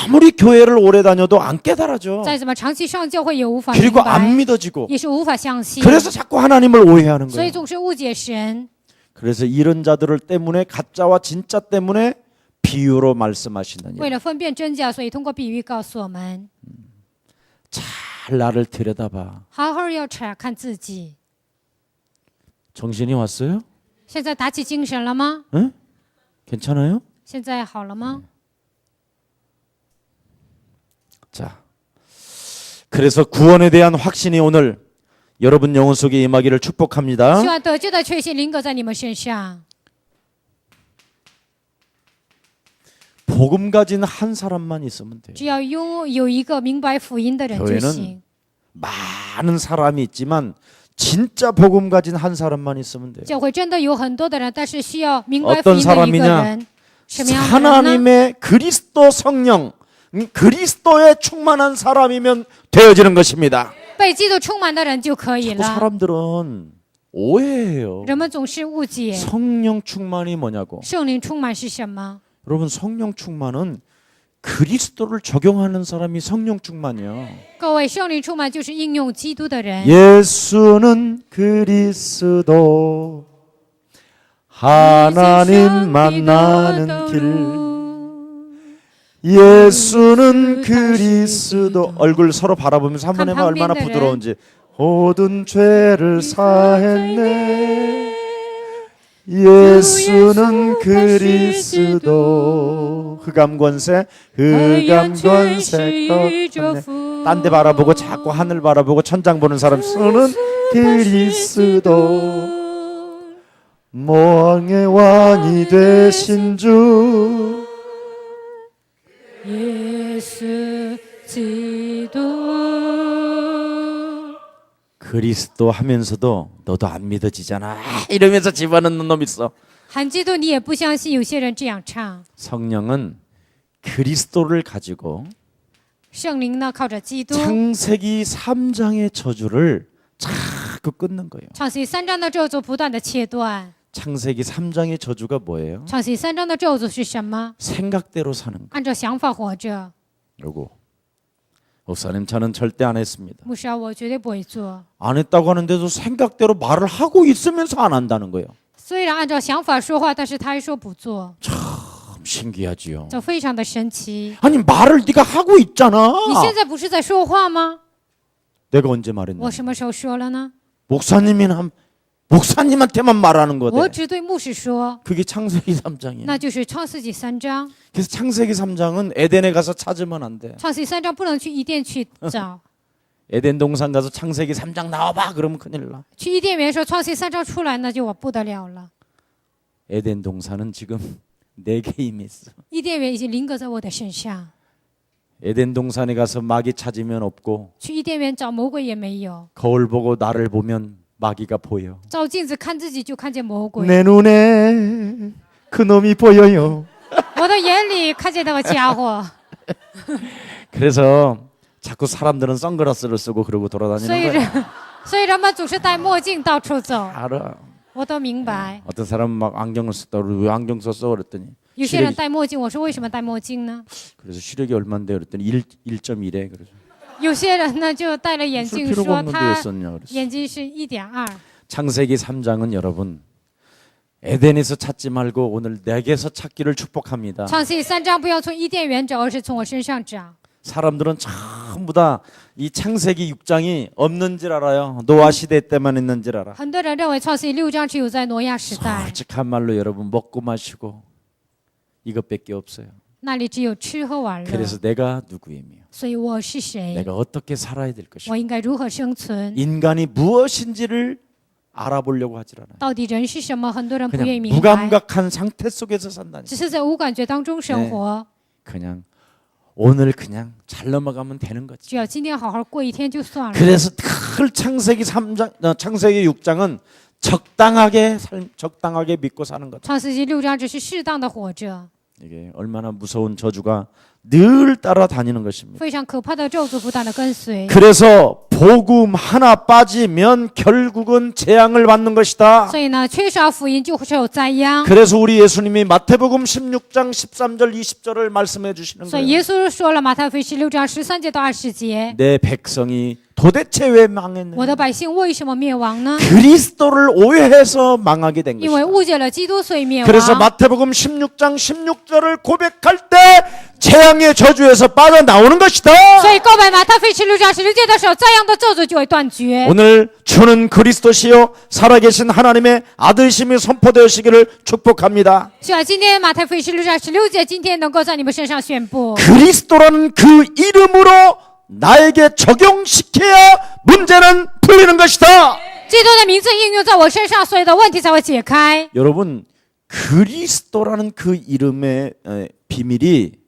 아무리 교회를 오래 다녀도 안 깨달아져. 再怎么长期上教会也无法明 그리고 안 白， 믿어지고. 也是无法相信。 그래서 자꾸 하나님을 오해하는 所以 거예요. 总是误解神。 그래서 이런 자들을 때문에 가짜와 진짜 때문에 비유로 말씀하시느니 为了分辨真假，所以通过比喻告诉我们， 잘 나를 들여다봐. 好好要查看自己。 정신이 왔어요? 现在打起精神了吗？ 응? 괜찮아요? 现在好了吗？ 자, 그래서 구원에 대한 확신이 오늘 여러분 영혼 속에 임하기를 축복합니다. 希望得救的确信临格在你们身上。 복음 가진 한 사람만 있으면 돼요. 只要有一个明白福音的人就 교회는 行。 많은 사람이 있지만 진짜 복음 가진 한 사람만 있으면 돼요. 教会真的有很多的人，但是需要明白福 어떤 音的一个 사람이냐? 人。什么样的人呢？ 하나님의 그리스도 성령, 그리스도에 충만한 사람이면 되어지는 것입니다. 被基督充满的人就可以 자꾸 了。 사람들은 오해해요. 人们总是误解 성령 충만이 뭐냐고. 圣灵充满是什么？ 여러분 성령 충만은 그리스도를 적용하는 사람이 성령 충만이요. 各位，圣灵充满就是应用基督的人。 예수는 그리스도 하나님 만나는 길. 예수는 그리스도. 얼굴 서로 바라보면서 한 번 해봐 얼마나 부드러운지. 모든 죄를 사했네. 예수는 그리스도. 흑암권세 딴 데 바라보고 자꾸 하늘 바라보고 천장 보는 사람. 예수는 그리스도. 모왕의 왕이 되신 주. 예수基督 그리스도 하면서도 너도 안 믿어지잖아 이러면서 집어넣는 놈 있어. 喊基督你也不相信，有些人这样唱。 성령은 그리스도를 가지고 圣灵呢，靠着基督。 창세기 3장의 저주를 자꾸 끊는 거예요. 创世3章的咒诅不断的切断。 창세기 3장의 저주가 뭐예요? 创世3章的咒诅是什么？ 생각대로 사는 거. 按照想法活着。 요거 목사님 저는 절대 안 했습니다. 牧师啊，我绝对不会做。 안 했다고 하는데도 생각대로 말을 하고 있으면서 안 한다는 거예요. 虽然按照想法说话，但是他还说不做。 참 신기하지요. 这非常的神奇。 아니 말을 네가 하고 있잖아. 你现在不是在说话吗？ 내가 언제 말했냐? 我什么时候说了呢？ 목사님한테만 말하는 我 거대. 只对牧师说， 그게 창세기 3장이에요. 那就是创世纪3章。 그래서 창세기 3장은 에덴에 가서 찾으면 안 돼. 创世纪3章不能去伊甸去找， 에덴 동산 가서 창세기 3장 나와봐 그러면 큰일 나. 去伊甸园说创世纪3章出来，那就我不得了了。 에덴 동산은 지금 내게 임했어. 伊甸园已经临格在我的身上， 에덴 동산에 가서 마귀 찾으면 없고 去伊甸园找魔鬼也没有， 거울 보고 나를 보면 마귀가 보여. 照镜子看自己就看见魔鬼。 내 눈에 그 놈이 보여요. 我的眼里看见那个家伙， 그래서 자꾸 사람들은 선글라스를 쓰고 그러고 所以 돌아다니는 人 거야. 所以人们总是戴墨镜到处走， 알아. 我都明白。 어떤 사람은 막 안경을 썼다 그러고 왜 안경 썼어 그랬더니 有些人 시력이, 戴墨镜，我说为什么戴墨镜呢？ 그래서 시력이 얼마인데 그랬더니 1.1에 그래서 有些人呢就戴了眼 쓸 镜， 필요가 说 없는데 他 왜 썼냐 그랬어. 眼睛是1.2。 창세기 3장은 여러분 에덴에서 찾지 말고 오늘 내게서 찾기를 축복합니다. 创世纪3章不要从伊甸园找，而是从我身上找。 사람들은 전부 다 이 창세기 6장이 없는 줄 알아요. 노아 시대 때만 있는 줄 알아. 很多人认为创世纪6章只有在挪亚时代， 솔직한 말로 여러분 먹고 마시고 이것밖에 없어요. 那里只有吃喝玩乐。 그래서 내가 누구이며 所以我是谁？ 내가 어떻게 살아야 될 것인가. 我应该如何生存？ 인간이 무엇인지를 알아보려고 하질 않아요. 到底人是什么？很多人不愿意 그냥 明白， 무감각한 상태 속에서 산다니. 只是在无感觉当中生活。 그냥 오늘 그냥 잘 넘어가면 되는 거지. 只要今天好好过一天就算了。 그래서 늘 창세기 3장, 창세기 6장은 적당하게 믿고 사는 거다. 创世纪6章只是适当的活着， 이게 얼마나 무서운 저주가 늘 따라다니는 것입니다. 非常可怕的咒诅不断的跟随。 그래서 복음 하나 빠지면 결국은 재앙을 받는 것이다. 所以呢，缺少福音就会有灾殃。 그래서 우리 예수님이 마태복음 16장 13절 20절을 말씀해 주시는 所以 거예요. 耶稣说了，马太福音16章13节到20节， 내 백성이 도대체 왜 망했느냐? 我的百姓为什么灭亡呢？ 그리스도를 오해해서 망하게 된 因为 것이다. 误解了基督，所以灭 그래서 亡。 마태복음 16장 16절을 고백할 때 재앙의 저주에서 빠져나오는 것이다. 所以告白马太福音16章16节的时候，这样的咒诅就会断绝。 오늘 주는 그리스도시요 살아계신 하나님의 아들심이 선포되시기를 축복합니다. 希望今天马太福音16章16节，今天能够在你们身上宣布， 그리스도라는 그 이름으로 나에게 적용시켜야 문제는 풀리는 것이다. 基督的名字应用在我身上，所有的问题才会解开。 여러분 그리스도라는 그 이름의 비밀이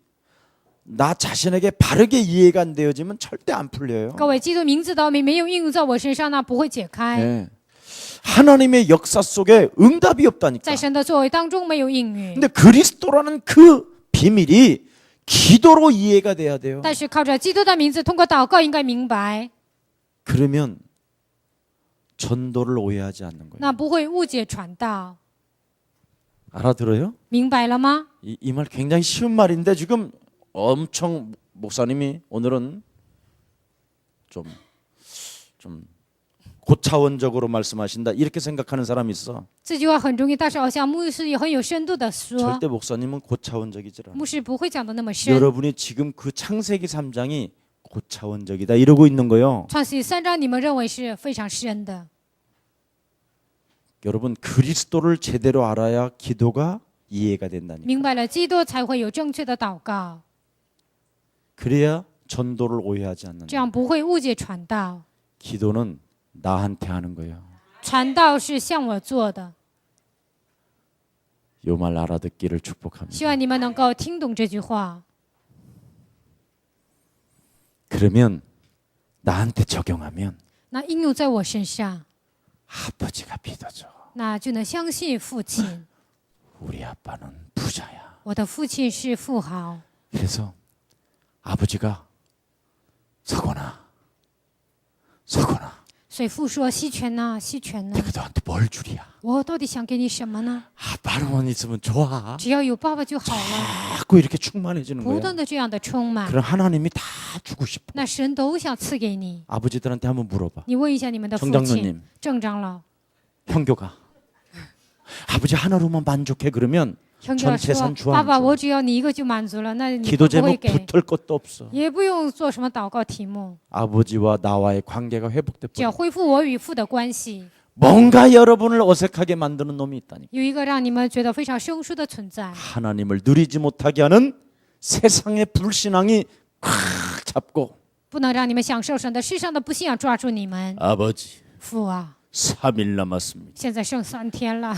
나 자신에게 바르게 이해가 안 되어지면 절대 안 풀려요. 各位，基督名字的奥秘没有应用在我身上，那不会解开。 네. 하나님의 역사 속에 응답이 없다니까. 在神的作为当中没有应允， 근데 그리스도라는 그 비밀이 기도로 이해가 돼야 돼요. 但是靠着基督的名字，通过祷告应该明白， 그러면 전도를 오해하지 않는 거예요. 那不会误解传道。 알아들어요? 明白了吗？ 이 말 굉장히 쉬운 말인데 지금 엄청 목사님이 오늘은 좀 고차원적으로 말씀하신다 이렇게 생각하는 사람이 있어. 这句话很容易，但是好像牧师也很有深度的说， 절대 목사님은 고차원적이지 않아. 牧师不会讲的那么深。 여러분이 지금 그 창세기 3장이 고차원적이다 이러고 있는 거요. 创世纪3章你们认为是非常深的， 여러분 그리스도를 제대로 알아야 기도가 이해가 된다니까. 明白了基督才会有正确的祷告， 그래야 전도를 오해하지 这 않는다. 样不会误解传道。 기도는 나한테 하는 거예요. 传道是向我做的， 요 말 알아듣기를 希 축복합니다. 望你们能够听懂这句话。 그러면 나한테 적용하면 那应用在我身上， 아버지가 믿어줘. 那就能相信父亲。 우리 아빠는 부자야. 我的父亲是富豪， 그래서 아버지가 서거나 所以父说：“西泉呢？西泉呢？ 내가 너한테 뭘 주랴? 我到底想给你什么呢？ 아빠만 있으면 좋아. 只要有爸爸就好了， 자꾸 이렇게 충만해지는 不 거예요. 断的这样的充满， 그럼 하나님이 다 주고 싶어. 那神都想赐给你。 아버지들한테 한번 물어봐. 你问一下你们的父 정장로님 亲郑长老， 형교가 아버지 하나로만 만족해 그러면 형弟 전 说 재산：“ 주 爸爸， 안 我 줘. 只要你一个就满足了，那你 기도 不会 제목 给， 붙을 것도 없어. 也不用做什么祷告题目， 아버지와 나와의 관계가 회복돼 只要 버려. 恢复我与父的关系。 뭔가 여러분을 어색하게 만드는 놈이 있다니. 有一个让你们觉得非常生疏的存在， 하나님을 누리지 못하게 하는 세상의 불신앙이 꽉 잡고 不能让你们享受神的，世上的不信仰抓住你们。 아버지 父啊， 3일 남았습니다. 现在剩3天了，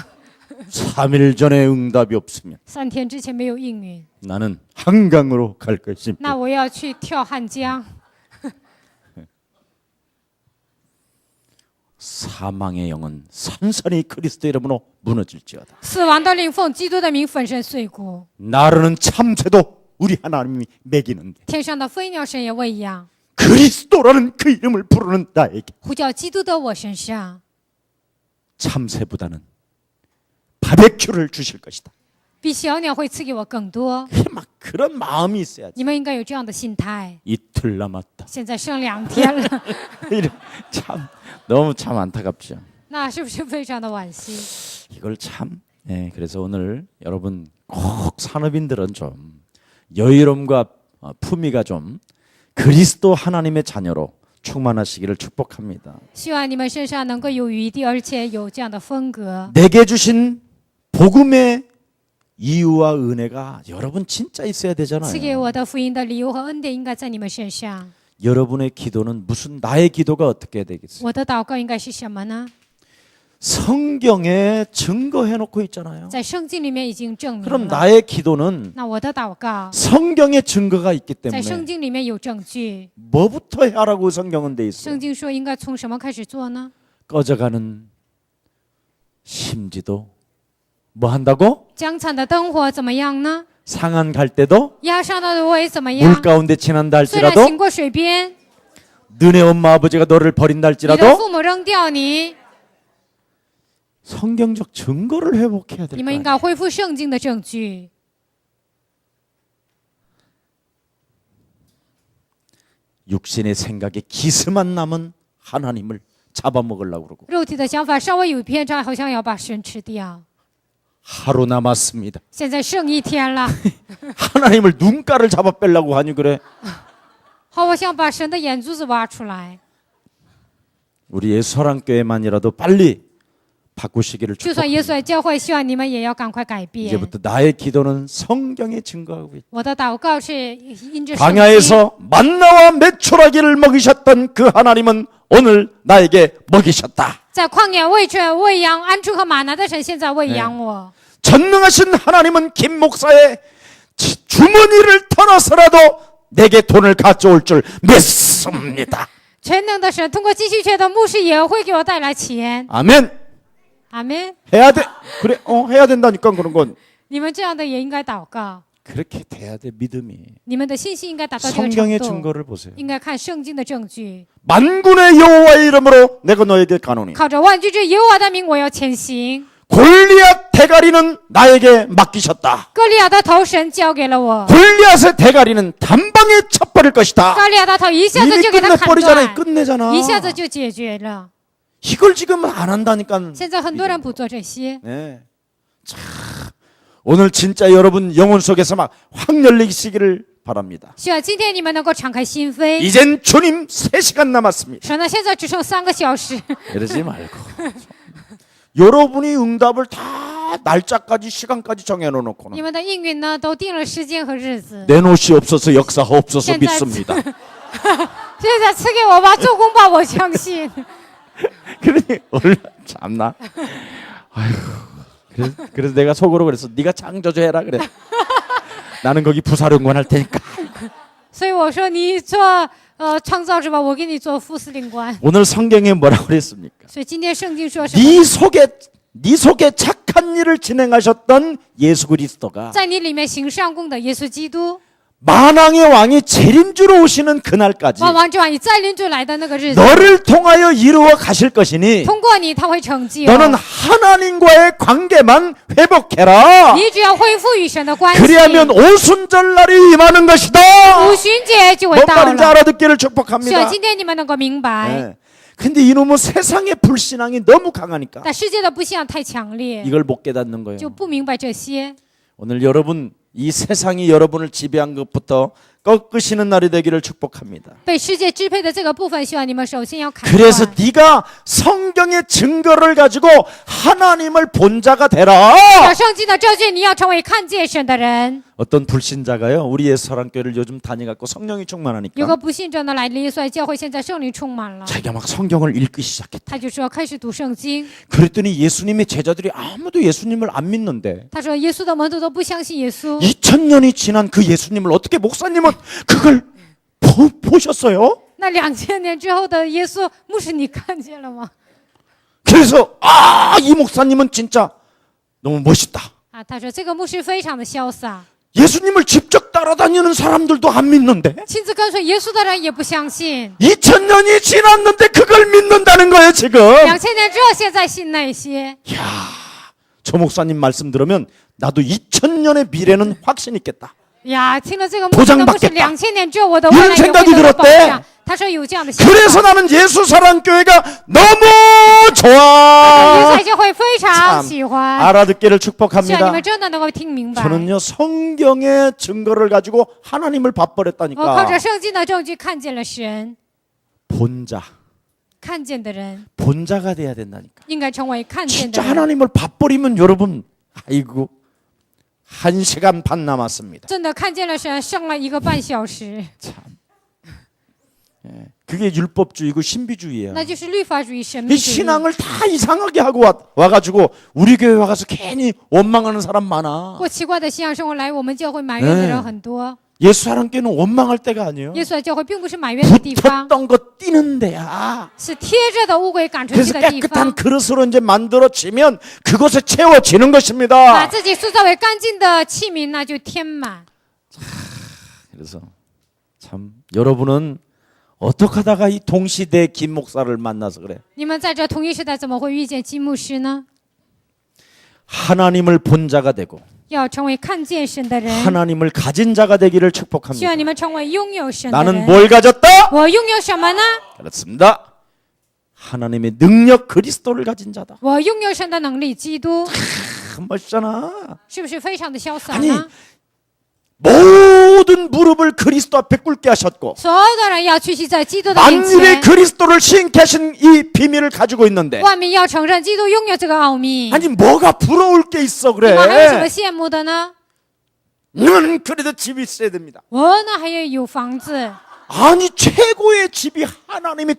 3일 전에 응답이 없으면 3天之前没有应允， 나는 한강으로 갈 것입니다. 那我要去跳汉江。 사망의 영은 산산이 그리스도 이름으로 무너질지어다. 死亡的灵奉基督的名粉身碎骨， 나르는 참새도 우리 하나님이 먹이는데 天上的飞鸟神也喂养， 그리스도라는 그 이름을 부르는 나에게 呼叫基督的我身上， 참새보다는 바베큐를 주실 것이다. 比小鸟会赐给我更多。 막 그런 마음이 있어야지. 你们应该有这样的心态。 이틀 남았다. 现在剩2天了， 참 너무 참 안타깝죠. 那是不是非常的惋惜？ 이걸 참. 예, 그래서 오늘 여러분 꼭 산업인들은 좀 여유로움과 품위가 좀 그리스도 하나님의 자녀로 충만하시기를 축복합니다. 希望你们身上能够有余地，而且有这样的风格。 내게 주신 복음의 이유와 은혜가 여러분 진짜 있어야 赐给 되잖아요. 我的福音的理由和恩典应该在你们身上。 여러분의 기도는 무슨 나의 기도가 어떻게 해야 되겠어요? 我的祷告应该是什么呢？ 성경에 증거해 놓고 있잖아요. 在圣经里面已经证明 그럼 了。 나의 기도는 那我的祷告 성경에 증거가 있기 在圣 때문에 经里面有证据。 뭐부터 하라고 성경은 돼 있어요. 圣经说应该从什么开始做呢？ 꺼져가는 심지도 뭐 한다고? 将残的灯火怎么样呢？ 상한 갈 때도 压伤的芦苇怎么 물 样？ 가운데 지난다 虽然 할지라도 行过水边， 너네 엄마 아버지가 너를 버린다 你的 할지라도 父母扔掉你， 성경적 증거를 회복해야 你 될 们应 거야. 该恢复圣经的证据。 육신의 생각에 기스만 남은 하나님을 잡아먹으려고 그러고 肉体的想法稍微有偏差，好像要把神吃掉。 하루 남았습니다. 现在剩1天了， 하나님을 눈가를 잡아 빼려고 하니 그래. 好，我想把神的眼珠子挖出来。 우리 예수사랑교회만이라도 빨리 바꾸시기를 就算耶稣 축복합니다. 来教会，希望你们也要赶快改变。 이제부터 나의 기도는 성경에 증거하고 있다. 我的祷告是因着圣经。 광야에서 만나와 메추라기를 먹이셨던 그 하나님은 오늘 나에게 먹이셨다. 在旷野喂养鹌鹑和玛拿的神，现在喂养我。 전능하신 하나님은 김 목사의 주머니를 털어서라도 내게 돈을 가져올 줄 믿습니다. 全能的神通过继续缺的牧师也会给我带来钱。 아멘. 阿门。 해야 돼. 그래, 해야 된다니까 그런 건 你们这样的也应该祷告， 그렇게 돼야 돼 믿음이. 你们的信心应该达到这个 성경의 程度。 증거를 보세요. 应该看圣经的证据， 만군의 여호와의 이름으로 내가 너에게 가노니 靠着万军之耶和华的名，我要前行。 골리앗 대가리는 나에게 맡기셨다. 歌利亚的头神交给了我， 골리앗의 대가리는 단방에 쳐버릴 것이다. 歌利亚的头一下子 이미 就给他砍 끝내버리잖아. 断， 끝내잖아. 一下子就解决了。 이걸 지금 안 한다니까. 现在很多人不做这些， 네. 자, 오늘 진짜 여러분 영혼 속에서 막 확 열리시기를 바랍니다. 希望今天你们能够敞开心扉。 이젠 주님 3시간 남았습니다. 神呢，现在只剩3个小时， 이러지 말고. 여러분이 응답을 다 날짜까지 시간까지 정해놓고는 你们的应允呢都定了时间和日子。 내 노시 없어서 역사가 없어서 현재- 믿습니다. 现在赐给我吧，做工吧，我相信。 그러니 얼른 참나. 아이고. 그래서 내가 속으로 그랬어. 네가 창조주해라 그래. 나는 거기 부사령관 할 테니까. 所以我说你做创造者吧，我给你做副司令官。 오늘 성경에 뭐라고 그랬습니까? 所以今天圣经说什么？ 네 속에 착한 일을 진행하셨던 예수 그리스도가 在你里面行上供的耶稣基督， 만왕의 왕이 재림주로 오시는 그날까지 万王之王以再临主来的那个日子， 너를 통하여 이루어 가실 것이니 通过你他会成就。 너는 하나님과의 관계만 회복해라. 你只要恢复与神的关系， 그리하면 오순절날이 임하는 것이다. 五旬节就会 뭔 到 말인지 了。 알아듣기를 希望 축복합니다. 今天你们能够明白， 네. 근데 이놈은 세상의 불신앙이 너무 강하니까 但世界的不信仰太强烈， 이걸 못 깨닫는 거예요. 就不明白这些。 오늘 여러분 이 세상이 여러분을 지배한 것부터 꺾으시는 날이 되기를 축복합니다. 被世界支配的这个部分，希望你们首先要砍 그래서 断。 네가 성경의 증거를 가지고 하나님을 본 자가 되라. 有圣经的证据，你要成为看见神的人。 어떤 불신자가요, 우리 예수사랑교회를 요즘 다녀갖고 성령이 有 충만하니까 个不信者呢来耶稣教会，现在圣灵充满了， 자기가 막 성경을 읽기 시작했다. 他就说开始读圣经。 그랬더니 예수님의 제자들이 아무도 예수님을 안 믿는데 他说耶稣的门徒都不相信耶稣。 2000년이 지난 그 예수님을 어떻게 목사님은 그걸 보셨어요? 那2000年之后的耶稣，牧师你看见了吗？ 그래서 이 목사님은 진짜 너무 멋있다. 啊，他说这个牧师非常的潇洒， 예수님을 직접 따라다니는 사람들도 안 믿는데 亲自跟随耶稣的人也不相信。 2000년이 지났는데 그걸 믿는다는 거예요 지금. 2000年之后，现在信那些。 저 목사님 말씀 들으면 나도 2000년의 미래는 확신 있겠다. 呀，听了这个牧师的牧师2000年之后，我的未 이런 来也 생각이 会得到保 들었대. 障。他说有这样的想 그래서 法。 나는 예수사랑교회가 너무 耶稣 좋아. 教会非常 참 喜欢， 알아듣기를 希望你 축복합니다. 们真的能够听明白。 저는요 성경의 증거를 가지고 하나님을 我靠 밥버렸다니까. 着圣经的证据看见了神， 본자, 看见的人 본자가 돼야 된다니까. 应该成为看见的 진짜 人。 하나님을 밥버리면 여러분, 아이고 1시간 반 남았습니다. 真的看见了神，剩了1个半小时， 참, 예, 그게 율법주의고 신비주의예요. 那就是律法主义、神 이 秘主义。 신앙을 다 이상하게 하고 와가지고 우리 교회 와가서 괜히 원망하는 사람 많아. 过奇怪的信仰生活来我们教会埋怨的人很多。 예수사랑교회는 원망할 때가 아니에요. 耶稣的教会并不是埋怨的地方， 붙었던 거 띄는 데야. 是贴着的乌龟赶出去 그래서 的地 깨끗한 方。 그릇으로 이제 만들어지면 그것에 채워지는 把 것입니다. 自己塑造为干净的器皿，那就填满。 그래서 참 여러분은 어떻게 하다가 이 동시대 김 목사를 만나서 그래. 你们在这同一时代怎么会遇见金牧师呢？ 하나님을 본 자가 되고 要成为看见神的人， 하나님을 가진 자가 되기를 希 축복합니다. 望你们成为拥有神的 나는 人。 뭘 가졌다? 我拥有什么呢？ 그렇습니다. 하나님의 능력 그리스도를 가진 자다. 我拥有神的能力，基督， 멋있잖아. 是不是非常的潇洒 아니 呢？ 모든 무릎을 그리스도 앞에 꿇게 하셨고 所有的人要屈膝在基督的面 만일의 前， 그리스도를 시인케 하신 이 비밀을 가지고 있는데 万民要承认基督拥有这个奥秘。 아니 뭐가 부러울 게 있어 你们还有什么 그래. 羡慕的呢？ 너는 그래도 집이 있어야 됩니다. 我呢还要有房子， 아니 최고의 집이 하나님이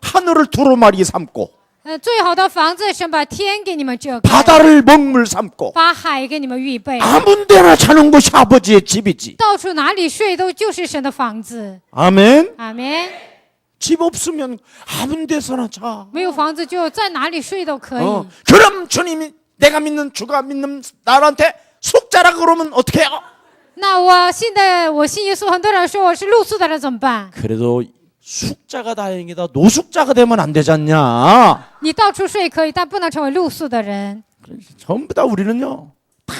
하늘을 두루마리 삼고 最好的房子，神把天给你们遮盖， 바다를 먹물 삼고 把海给你们预备， 아무 데나 사는 곳이 아버지의 집이지. 到处哪里睡都就是神的房子。 아멘. 阿门。 집 없으면 아무 데서나 자. 没有房子就在哪里睡都可以。 그럼 주님이 내가 믿는 주가 믿는 나한테 숙자라 그러면 어떻게 해요? 那我信耶稣，很多人说我是露宿的人怎么办？ 그래도 숙자가 다행이다. 노숙자가 되면 안 되지 않냐? 你到处睡可以，但不能成为露宿的人。 전부 다 우리는요. 다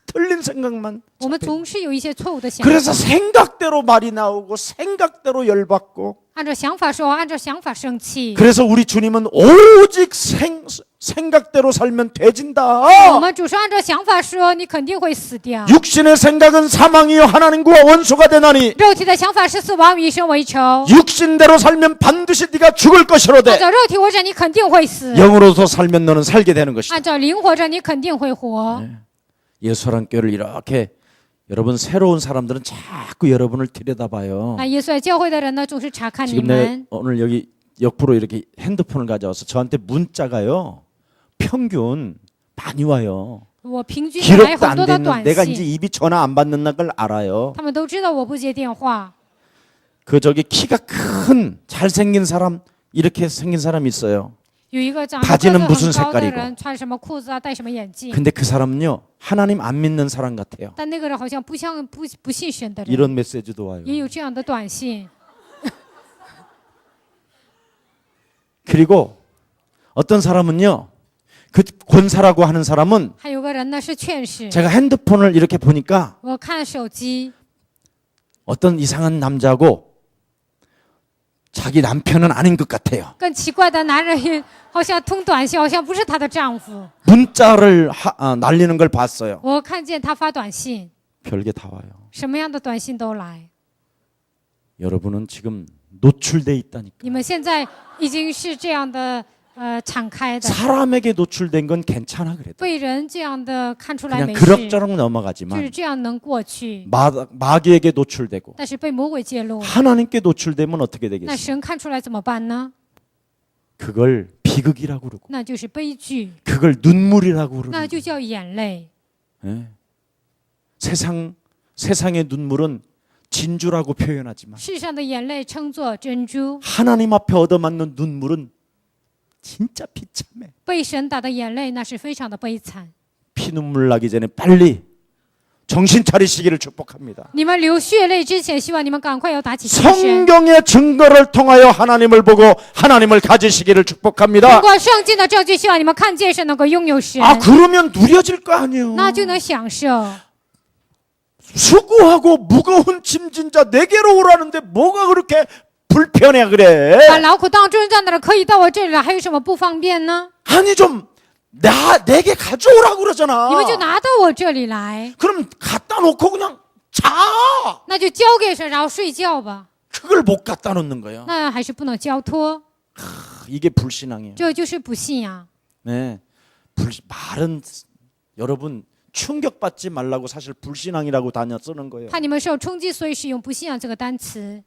틀린 생각만. 我们总是有一些错误的想 그래서 法， 생각대로 말이 나오고 생각대로 열받고 按照想法说，按照想法生气。 그래서 우리 주님은 오직 생각대로 살면 돼진다. 我们主说按照想法说，你肯定会死掉。 육신의 생각은 사망이요 하나님과 원수가 되나니 肉体的想法是死亡，与神为仇。 육신대로 살면 반드시 네가 죽을 것이로되 按照肉体活着，你肯定会死； 영으로서 살면 너는 살게 되는 것이다. 按照灵活着，你肯定会活。 예수사랑교회를 이렇게 여러분 새로운 사람들은 자꾸 여러분을 들여다봐요. 那耶稣教会的人呢，总是查看你 지금 내가 们。 오늘 여기 옆으로 이렇게 핸드폰을 가져와서 저한테 문자가요. 평균 많이 와요. 我平均来 기록도 很 안 多的 되는 短 내가 이제 信， 입이 전화 안 받는 걸 알아요. 他们都知道我不接电话。 그 저기 키가 큰 잘생긴 사람 이렇게 생긴 사람 있어요. 有一个长得个 바지는 子 무슨 很高的 색깔이고 人，穿什么裤子啊，戴什么眼镜， 근데 그 사람은요. 하나님 안 믿는 사람 같아요. 但那个人好像不信神的人， 이런 메시지도 와요. 也有这样的短信。 그리고 어떤 사람은요. 그 권사라고 하는 사람은 还有个人呢是劝士， 제가 핸드폰을 이렇게 보니까 我看手机， 어떤 이상한 남자하고 자기 남편은 아닌 것 같아요. 更奇怪的，男人好像通短信，好像不是她的丈夫。 문자를 날리는 걸 봤어요. 我看见她发短信， 별게 다 와요. 什么样的短信都来。 여러분은 지금 노출돼 있다니까. 你们现在已经是这样的敞开的， 사람에게 노출된 건 괜찮아 그래도. 被人这样的看出来 그냥 没事， 그럭저럭 就是 넘어가지만 这样能过去。 마귀에게 노출되고 但是被魔鬼揭露， 하나님께 노출되면 어떻게 那 되겠어요? 神看出来怎么办呢？ 그걸 비극이라고 그러고 那就是悲剧， 그걸 눈물이라고 그러고 那就叫眼泪。 예. 세상의 눈물은 진주라고 표현하지만 世上的眼泪称作珍珠， 하나님 앞에 얻어맞는 눈물은 진짜 비참해. 被神打的眼泪那是非常的悲惨。 피눈물 나기 전에 빨리 정신 차리시기를 축복합니다. 你们流血泪之前，希望你们赶快要打起精神。 성경의 증거를 통하여 하나님을 보고 하나님을 가지시기를 通 축복합니다. 过圣经的证据，希望你们看见神能够拥有神， 아 그러면 누려질 거 아니에요. 那就能享受。 수고하고 무거운 짐진 자 내게로 오라는데 뭐가 그렇게 불편해 그래? 把劳苦当重担的人可以到我这里来，还有什么不方便呢？ 아니 좀 내게 가져오라고 그러잖아. 你们就拿到我这里来， 그럼 갖다 놓고 그냥 자. 那就交给神，然后睡觉吧。 그걸 못 갖다 놓는 거예요. 那还是不能交托， 이게 불신앙이에요. 这就是不信仰。 네, 말은 여러분 충격받지 말라고 사실 불신앙이라고 다녀 쓰는 거예요. 怕你们受冲击，所以使用不信仰这个单词，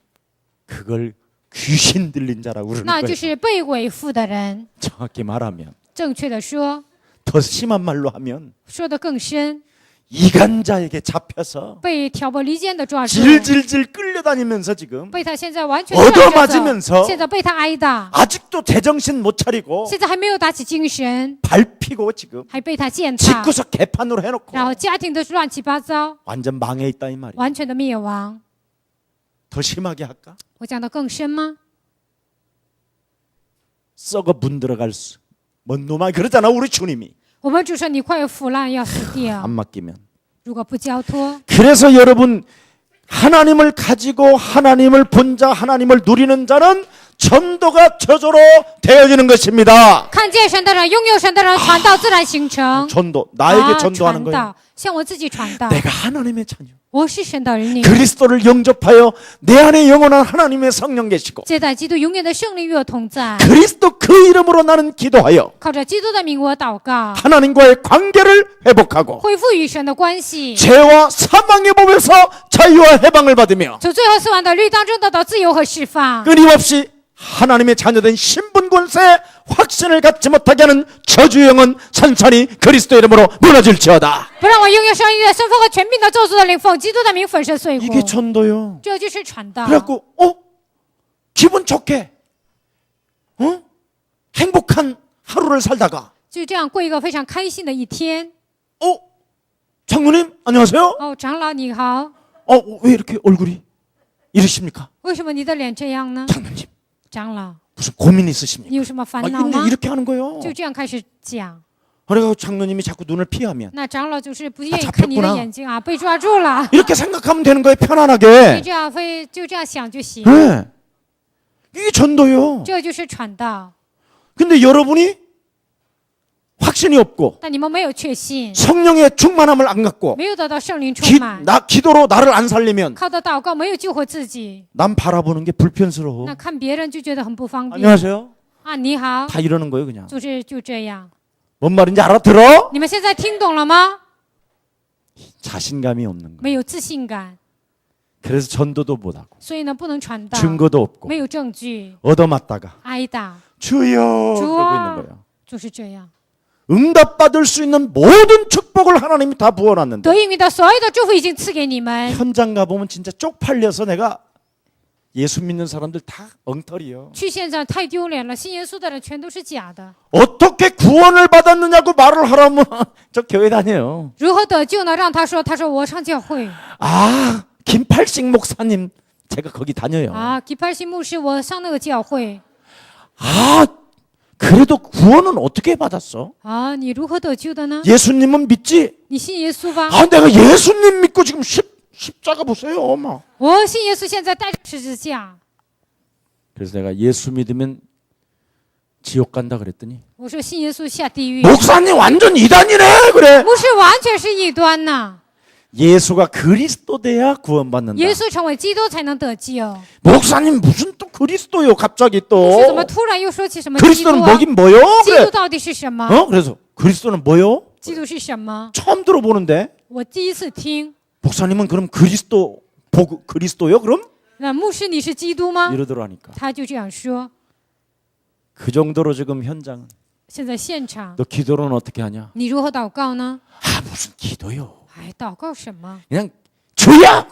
그걸 귀신 들린 자라고 그러는 那就 거예요. 是被鬼附的人。 정확히 말하면 正确的说， 더 심한 말로 하면 说的更深， 이간자에게 잡혀서 被挑拨离间的抓住， 질질질 끌려다니면서 지금 被他现在完全 얻어맞으면서 现在被他挨打， 아직도 제정신 못 차리고 现在还没有打起精神， 밟히고 지금 还被他践踏， 집구석 개판으로 해놓고 然后家庭都是乱七八糟， 완전 망해 있다 이 말이야. 完全的灭亡。 더 심하게 할까? 我讲的更深吗？ 썩어 문 들어갈 수. 뭔 놈아 그러잖아 우리 주님이. 我们主说你快要腐烂要死掉 안 ， 맡기면. 如果不交托， 그래서 여러분 하나님을 가지고 하나님을 본 자 하나님을 누리는 자는 전도가 저절로 되어지는 것입니다. 看见神的人，拥有神的人，传道自然形成。 전도 나에게 전도하는 传 거예요. 道，向我自己传道。 내가 하나님의 자녀. 我是神的儿女， 그리스도를 영접하여 내 안에 영원한 하나님의 성령 계시고 接待基督永远的圣灵与我同在。 그리스도 그 이름으로 나는 기도하여 靠着基督的名，我祷告， 하나님과의 관계를 회복하고 恢复与神的关系， 죄와 사망의 법에서 자유와 해방을 받으며 从罪和死亡的律当中得到自由和释放， 끊임없이 하나님의 자녀된 신분 권세의 확신을 갖지 못하게 하는 저주영은 산산이 그리스도 이름으로 무너질지어다. 不让我拥有上帝的身份和权柄的咒诅的灵，奉基督的名粉身碎骨。 이게 전도요. 这就是传道。 그래갖고 기분 좋게 행복한 하루를 살다가 就这样过一个非常开心的一天。 장로님 안녕하세요. 哦，长老你好， 왜 이렇게 얼굴이 이러십니까? 为什么你的脸这样呢？ 장로님 长老， 무슨 고민 있으십니까? 你有什么烦恼吗？ 이렇게 하는 거예요. 就这样开始讲。 그래서 장로님이 자꾸 눈을 피하면 那长老就是不愿意 아 看你的 잡혔구나 眼睛啊，被抓住了。 이렇게 생각하면 되는 거예요. 你 편안하게. 这样就这样想就行， 네. 이게 전도요. 这就是传道。 근데 여러분이 확신이 없고 但你们没有确信， 성령의 충만함을 안 갖고 没有得到圣灵充满， 기도로 나를 안 살리면 靠着祷告没有救活自己， 남 바라보는 게 불편스러워. 那看别人就觉得很不方便。 안녕하세요. 啊，你好， 다 이러는 거예요, 그냥. 就这样。 뭔 말인지 알아들어? 你们现在听懂了吗？ 자신감이 없는 거예요. 没有自信感， 그래서 전도도 못 하고 所以呢不能传道， 증거도 없고 没有证据， 얻어맞다가 挨打， 주여 그러고 주아. 있는 거예요. 就是这样。 응답받을 수 있는 모든 축복을 하나님이 다 부어놨는데 得应允的所有的祝福已经赐给你们。 현장 가보면 진짜 쪽팔려서 내가 예수 믿는 사람들 다 엉터리요. 去现场太丢脸了，信耶稣的人全都是假的。 어떻게 구원을 받았느냐고 말을 하라면 저 교회 다녀요. 如何得救呢？让他说我上教会 아 김팔식 목사님 제가 거기 다녀요. 啊，吉帕西牧师，我上那个教会 아 그래도 구원은 어떻게 받았어? 啊，你如何得救的呢？ 예수님은 믿지? 你信耶稣吧。 아 내가 예수님 믿고 지금 십자가 보세요 막. 我信耶稣，现在带着十字架， 그래서 내가 예수 믿으면 지옥 간다 그랬더니 我说信耶稣下地狱， 목사님 완전 이단이네 그래. 牧师完全是异端呐！ 예수가 그리스도 돼야 구원받는다. 耶稣成为基督才能得救。 목사님 무슨 또 그리스도요 갑자기 牧师怎么 또 突然又说起什么基督 그리스도는 啊？ 뭐긴 뭐요? 基 그래. 督到底是什么？ 그래서 그리스도는 뭐요? 基督是什么？ 처음 들어보는데 我第一次听。 목사님은 그럼 그리스도요 그럼? 那牧师你是基督吗？ 이러더라니까. 他就这样说。 그 정도로 지금 현장은 现在现场， 너 기도는 어떻게 하냐? 你如何祷告呢？ 아 무슨 기도요? 哎，祷告什么？ 그냥 주야,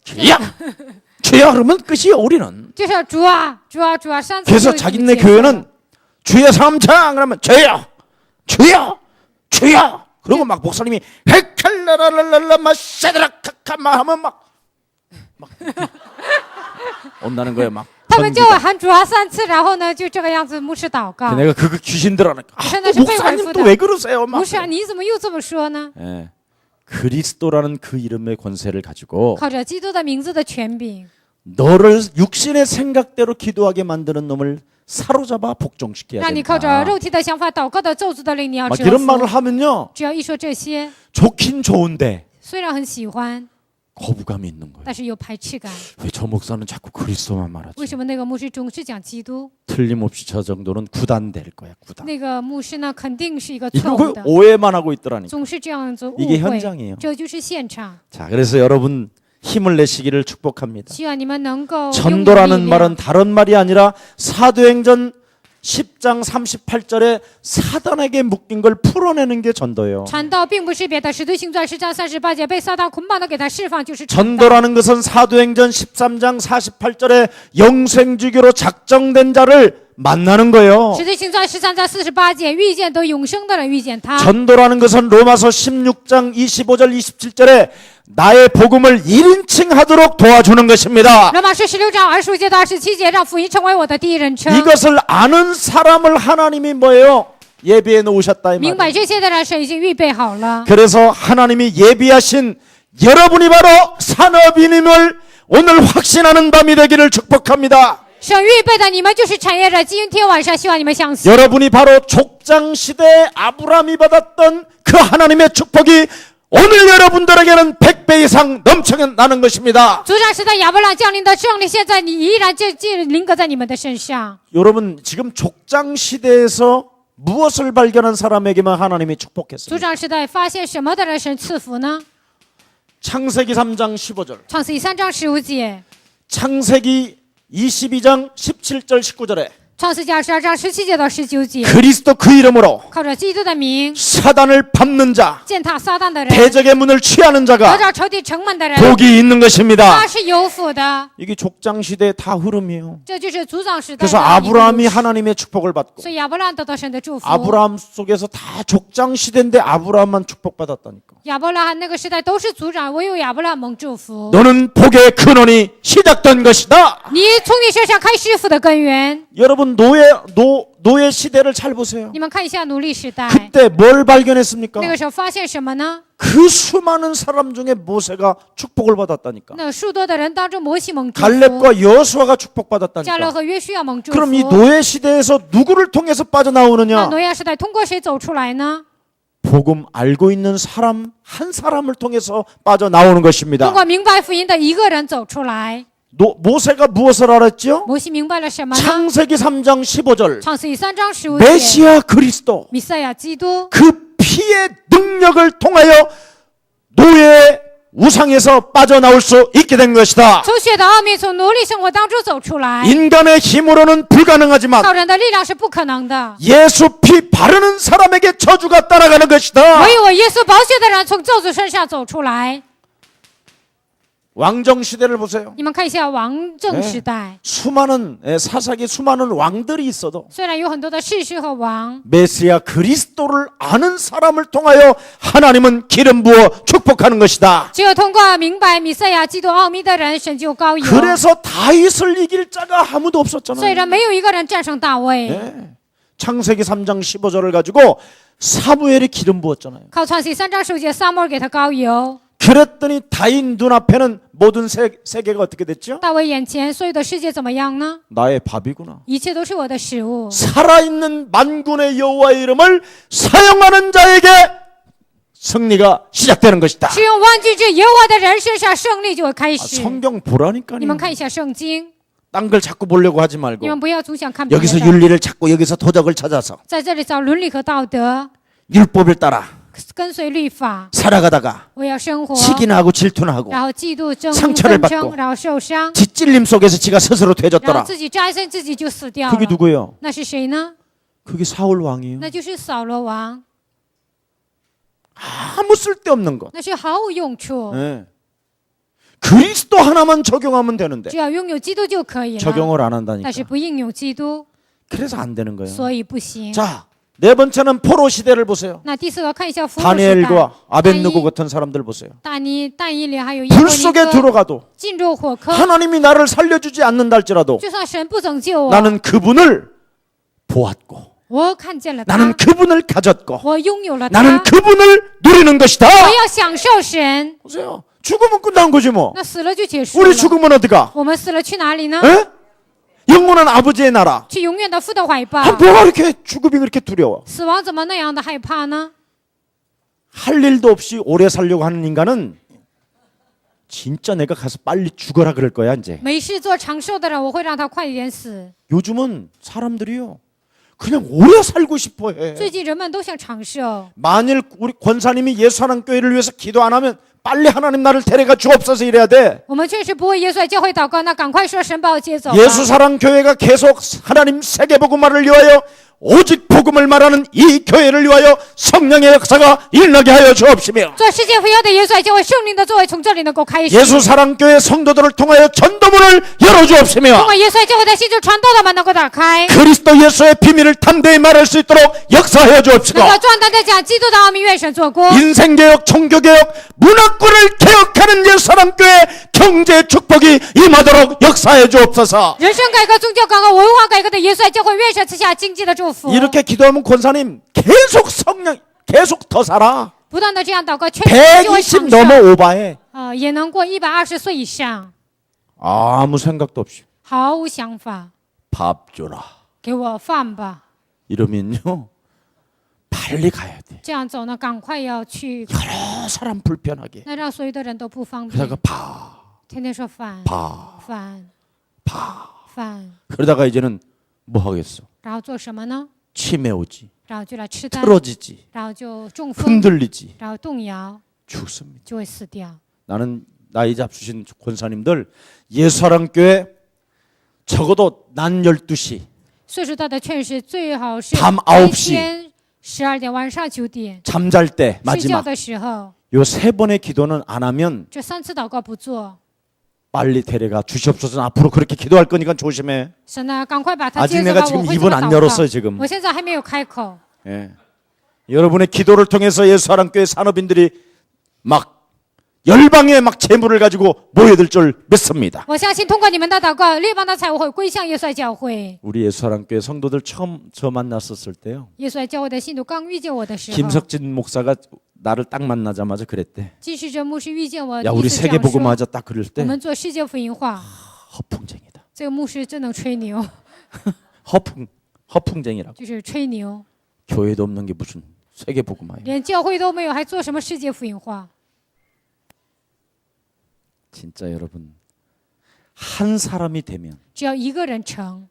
주야, 주야 그러면 끝이야 우리는. 就是主啊，主啊，主啊！上次 그래서 就已经 자기네 结束了 교회는 주야 삼창 그러면 주야, 주야, 주야. 그리고 막 목사님이 헤칼라라랄랄라 마샤드라카카마 하면 막 온다는 거예요 막. 他们就喊主啊3次，然后呢就这个样子牧师祷告。 내가 그거 귀신들하니까 아, 그래서 또 목사님 또 왜 그러세요? 막. 牧师啊，你怎么又这么说呢？ 예, 그리스도라는 그 이름의 권세를 가지고 靠着基督的名字的权柄， 너를 육신의 생각대로 기도하게 만드는 놈을 사로잡아 복종시켜야 让你靠着 된다. 肉体的想法祷告的咒诅的灵，你要 막 折 이런 服。 말을 하면요 只要一说这些， 좋긴 좋은데 虽然很喜欢， 거부감이 있는 거예요. 但是有排斥感。 왜 저 목사는 자꾸 그리스도만 为 말하지? 什么那个牧师总是讲基督？ 틀림없이 저 정도는 구단될 거야. 구단. 那个牧师呢，肯定是一个 이거 错误 그 的， 오해만 하고 있더라니까. 总是这样子误 이게 会。 현장이에요. 这就是现场。 자, 그래서 여러분 힘을 내시기를 축복합니다. 希望你们能够拥有力 전도라는 量 말은 다른 말이 아니라 사도행전 10장 38절에 사단에게 묶인 걸 풀어내는 게 전도예요. 传道并不是别的，《使徒行传》10章38节被撒旦捆绑的给他释放，就是传道。 전도라는 것은 사도행전 13장 48절에 영생주기로 작정된 자를 만나는 거예요. 使徒行传13章48节，遇见得永生的人遇见他。 전도라는 것은 로마서 16장 25절 27절에 나의 복음을 1인칭 하도록 도와주는 것입니다. 罗马书16章25节到27节，让福音成为我的第一人称。 이것을 아는 사람을 하나님이 뭐예요? 예비해 놓으셨다 이 明白 말이에요. 这些的人，神已经预备好了。 그래서 하나님이 예비하신 여러분이 바로 산업인임을 오늘 확신하는 밤이 되기를 축복합니다. 神预备的你们就是产业者，今天晚上希望你们相信， 여러분이 바로 족장 시대에 아브라함이 받았던 그 하나님의 축복이 오늘 여러분들에게는 100배 이상 넘쳐나는 것입니다. 族长时代亚伯拉降临的胜利，现在你依然就临格在你们的身上。 여러분 지금 족장 시대에서 무엇을 발견한 사람에게만 하나님이 族 축복했습니다. 长时代发现什么的人神赐福呢？ 창세기 3장 15절, 创世记3章15节， 창세기 22장 17절 19절에 创世纪22章17节到19节， 그리스도 그 이름으로 靠着基督的名 사단을 밟는 자, 践踏撒旦的人， 대적의 문을 취하는 得 자가 着仇敌城门的人， 복이 있는 것입니다. 他是有福的。 이게 족장 시대의 다 흐름이에요. 这就是族长时代 그래서 的一个 아브라함이 故事 하나님의 축복을 받고 所以亚伯拉罕得到神的祝福。 아브라함 속에서 다 족장 시대인데 아브라함만 축복받았다니까. 亚伯拉罕那个时代都是族长，唯有亚伯拉罕蒙祝福。 너는 복의 근원이 시작된 것이다. 你从你身上开始福的根源。 여러분 노예 시대를 잘 보세요. 你们看一下奴隶时代， 그때 뭘 발견했습니까? 那个时候发现什么呢？ 그 수많은 사람 중에 모세가 축복을 받았다니까. 那数多的人当中，摩西蒙祝福， 갈렙과 여수아가 加勒 축복받았다니까. 和约书亚蒙祝福。 그럼 이 노예 시대에서 누구를 통해서 那 빠져나오느냐? 挪亚时代通过谁走出来呢？ 복음 알고 있는 사람 한 사람을 통해서 빠져나오는 通 것입니다. 过明白福音的一个人走出来。 모세가 무엇을 알았죠? 摩西明白了什么呢？ 창세기 3장 15절 创世记3章15节， 메시아 그리스도 弥赛亚基督 그 피의 능력을 통하여 노예의 우상에서 빠져나올 수 있게 된 것이다. 从血的奥秘，从奴隶生活当中走出来。 인간의 힘으로는 불가능하지만 靠人的力量是不可能的， 예수 피 바르는 사람에게 저주가 따라가는 것이다. 唯有我耶稣宝血的人从咒诅身上走出来。 왕정 시대를 보세요. 你们看一下王政时代， 수많은 사사기 수많은 왕들이 있어도 虽然有很多的士师和王， 메시아 그리스도를 아는 사람을 통하여 하나님은 기름 부어 축복하는 것이다. 只有通过明白弥赛亚基督奥秘的人，神就高油。 그래서 다윗을 이길 자가 아무도 所以 없었잖아요. 人没有一个人战胜大卫。 네. 창세기 3장 15절을 가지고 사무엘이 기름 부었잖아요. 靠创世3章15节，撒母耳给他高油， 그랬더니 다윗 눈앞에는 모든 세계가 어떻게 됐죠? 大卫眼前所有的世界怎么样呢？ 나의 밥이구나. 一切都是我的食物。 살아있는 만군의 여호와의 이름을 사용하는 자에게 승리가 시작되는 것이다. 使用万军之耶和华的人身上，胜利就会开始。 성경 보라니까요. 你们看一下圣经， 딴 걸 자꾸 보려고 하지 你 말고 们不要总想看别 여기서 的， 윤리를 찾고 여기서 도덕을 찾아서 在这里找伦理和道德， 율법을 따라 跟随律法。 살아가다가 我要生活， 시기나 하고 질투나 하고 然后嫉妒、争 상처를 纷争， 받고 然后受伤， 뒷찔림 속에서 지가 스스로 然后 되졌더라. 自己摘身，自己就死掉 그게 了。 누구예요? 那是谁呢？ 그게 사울 왕이에요. 那就是扫罗王， 아무 쓸데없는 것. 那是毫无用处。 예. 그리스도 하나만 적용하면 되는데 只要拥有基督就可以了， 적용을 안 한다니까. 但是不应用基督， 그래서 안 되는 거예요. 所以不行。 자, 네 번째는 포로 시대를 보세요. 那第四个，看一下福罗时代， 다니엘과 아벤누고 같은 사람들 보세요. 但以理还有耶 불 伯尼 속에 哥 들어가도 进入火坑， 하나님이 나를 살려주지 않는다 할지라도 就算神不拯救我， 나는 그분을 보았고 我看见了他， 나는 그분을 가졌고 我拥有了他， 나는 그분을 누리는 것이다. 我要享受神。 보세요. 죽으면 끝난 거지 뭐. 那死了就结束了 우리 。 죽으면 어디가? 我们死了去哪里呢？ 에? 영원한 아버지의 나라. 去永远的父的怀抱。 아, 뭐가 이렇게 죽음이 그렇게 두려워? 死亡怎么那样的害怕呢？ 할 일도 없이 오래 살려고 하는 인간은 진짜 내가 가서 빨리 죽어라 그럴 거야 이제. 没事做长寿的人，我会让他快一点死。 요즘은 사람들이요 그냥 오래 살고 싶어 해. 最近人们都想长寿。 만일 우리 권사님이 예수하나님교회를 위해서 기도 안 하면 빨리 하나님 나를 데려가 주옵소서 이래야 돼. 我们确实不为耶稣来教会祷告，那赶快说神把我接走吧。 예수사랑교회가 계속 하나님 세계복음화를 위하여 오직 복음을 말하는 이 교회를 위하여 성령의 역사가 일어나게 하여 주옵시며 做世界福音的耶稣来教会，圣灵的作为从这里能够开始。 예수사랑교회 성도들을 통하여 전도문을 通 열어주옵시며 过耶稣来教会的信就传道的门能够打开， 그리스도 예수의 비밀을 담대히 말할 수 있도록 역사하여 주옵시고 能够壮胆的讲基督的奥秘，愿神做工。 인생개혁, 종교개혁, 문화권을 개혁하는 예수사랑교회 경제 축복이 임하도록 역사해 주옵소서. 人生改革、宗教改革、文化改革的耶稣来教会，愿神赐下经济的祝福。 이렇게 기도하면 권사님 계속 성령 계속 더 살아. 不断的这样祷告，确实就会 120长 넘어 寿， 오바해. 也能过120岁以上， 아무 생각도 없이 毫无想法， 밥 줘라. 给我饭吧。 이러면요 빨리 가야 돼. 这样走呢，赶快要去， 여러 사람 불편하게. 那让所有的人都不方 그러다가 便。 밥, 天天说饭， 밥, 饭， 밥. 饭， 그러다가 이제는 뭐 하겠어? 然后做什么呢？ 치매 오지, 然后就来吃丹， 틀어지지, 然后就中风， 흔들리지, 然后动摇， 죽습니다. 就会死掉。 나는 나이 잡수신 권사님들 예수사랑교회 적어도 낮 12시 岁数大的劝士最好是 밤 白 9시 天12点，晚上9点 잠잘 때 睡觉 마지막 的时候， 요 3번의 기도는 안 하면 这3次祷告不做， 빨리 데려가 주시옵소서. 앞으로 그렇게 기도할 거니까 조심해. 神呢，赶快把他 아직 接走 내가 吧，我 지금 会这 입은 么 안 祷 열었어요 告。 지금. 我现在还没有开口。 예. 여러분의 기도를 통해서 예수사랑교회 산업인들이 막 열방에 막 재물을 가지고 모여들 줄 믿습니다. 我相信通过你们的祷告，列邦的财物会归向耶稣来教会。 우리 예수사랑교회 성도들 처음 저 만났었을 때요. 耶稣来教会的信徒刚遇见我的时候， 김석진 목사가 나를 딱 만나자마자 그랬대. 金世哲牧师遇见我， 야 第 우리 一次这样 세계복음화하자 说，딱 그럴 我 때 们做世界福音化。 허풍쟁이다. 这个牧师真能吹牛， 허풍쟁이라고. 就是吹牛， 교회도 없는 게 무슨 세계복음화예요. 连教会都没有，还做什么世界福音化？ 진짜 여러분 한 사람이 되면 只要一个人成，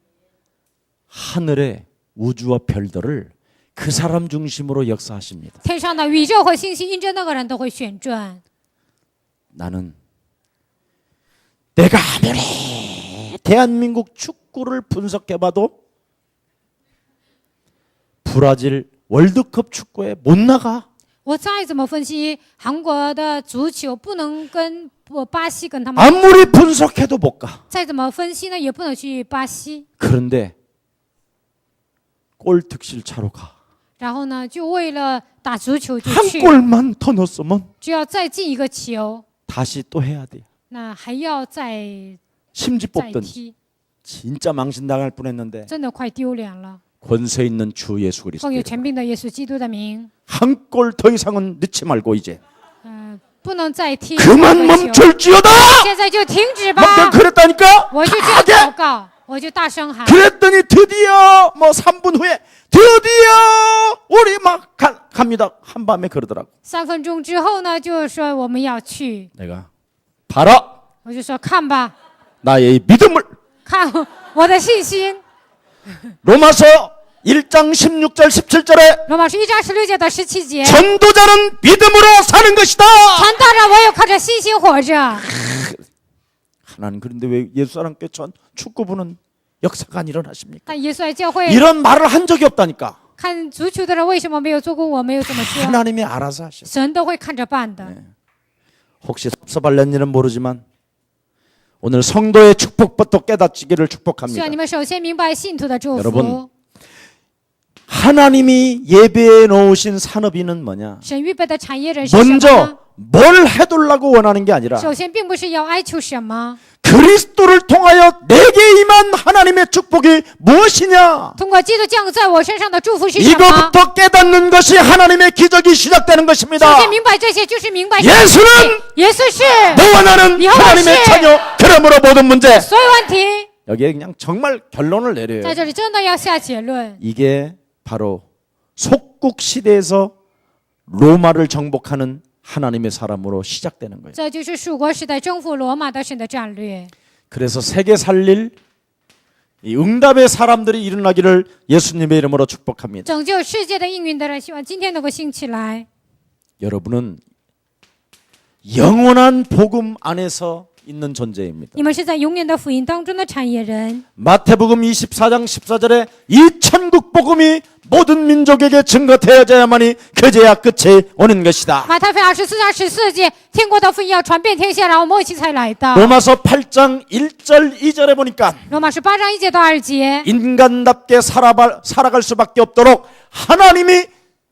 하늘의 우주와 별들을 그 사람 중심으로 역사하십니다. 天上的宇宙和星系因着那个人都会旋转。 나는 내가 아무리 대한민국 축구를 분석해봐도 브라질 월드컵 축구에 못 나가. 我再怎么分析韩国的足球，不能跟巴西跟他们； 아무리 분석해도 못 가. 再怎么分析呢，也不能去巴西。 그런데 골 득실 차로 가. 然后呢，就为了打足球就 한 去， 골만 더 넣었으면 只要再进一个球， 다시 또 해야 돼. 那还要再 심지 再 뽑던 踢， 진짜 망신당할 뻔했는데 真的快丢脸了。 권세 있는 주 예수 奉有 그리스도 权柄的耶稣基督的名， 한 골 더 이상은 넣지 말고 이제 不不能再听 그만 我的求， 멈출지어다. 现在就停止 막 吧。 그랬다니까. 我就这样 크게. 祷告，我就大声喊。 그랬더니 드디어 뭐 3분 후에 드디어 우리 막 갑니다. 한밤에 그러더라고. 3分钟之后呢，就是说我们要去， 내가 봐라 我就说看吧， 나의 믿음을. 看我的信心。 로마서 1장 16절 17절에 罗马书1章16节到17节， 전도자는 믿음으로 사는 것이다. 传道人唯有靠着信心活着。 하나님 그런데 왜 예수사랑교회 전 축구부는 역사가 안 일어나십니까? 但耶稣爱教会 이런 말을 한 적이 없다니까. 看足球的人为什么没有做过？我没有这么说， 하나님이 알아서 하셔. 神都会看着办的。 혹시 섭섭할는지는 모르지만 오늘 성도의 축복부터 깨닫기를 希 축복합니다. 望你们首先明白信徒的祝 여러분 福。 하나님이 예배해 놓으신 산업인은 뭐냐? 神预备的产业人是什么呢？ 먼저 뭘 해둘라고 원하는 게 아니라 首先并不是要哀求什么， 그리스도를 통하여 내게 임한 하나님의 축복이 무엇이냐? 通过基督降在我身上的祝福是什么？ 이것부터 깨닫는 것이 하나님의 기적이 시작되는 首 것입니다. 先明白这些，就是明白 예수는 耶稣是 너와 나는 하나님의 자녀. 그러므로 모든 문제. 所有问题。 여기에 그냥 정말 결론을 내려요. 在这里真的要下结论， 이게 바로 속국 시대에서 로마를 정복하는 하나님의 사람으로 시작되는 거예요. 这就是属国时代征服罗马的神的战略。 그래서 세계 살릴 이 응답의 사람들이 일어나기를 예수님의 이름으로 축복합니다. 拯救世界的应允的人，希望今天能够兴起来。 여러분은 영원한 복음 안에서 있는 존재입니다. 你们是在永远的福音当中的产业人。 마태복음 24장 14절에 이 천국 복음이 모든 민족에게 증거되어져야만이 그제야 끝이 오는 것이다. 马太福音24章14节，天国的福音要传遍天下，然后末期才来到。 로마서 8장 1절 2절에 보니까 罗马书8章1节到2节， 인간답게 살아갈 수밖에 없도록 하나님이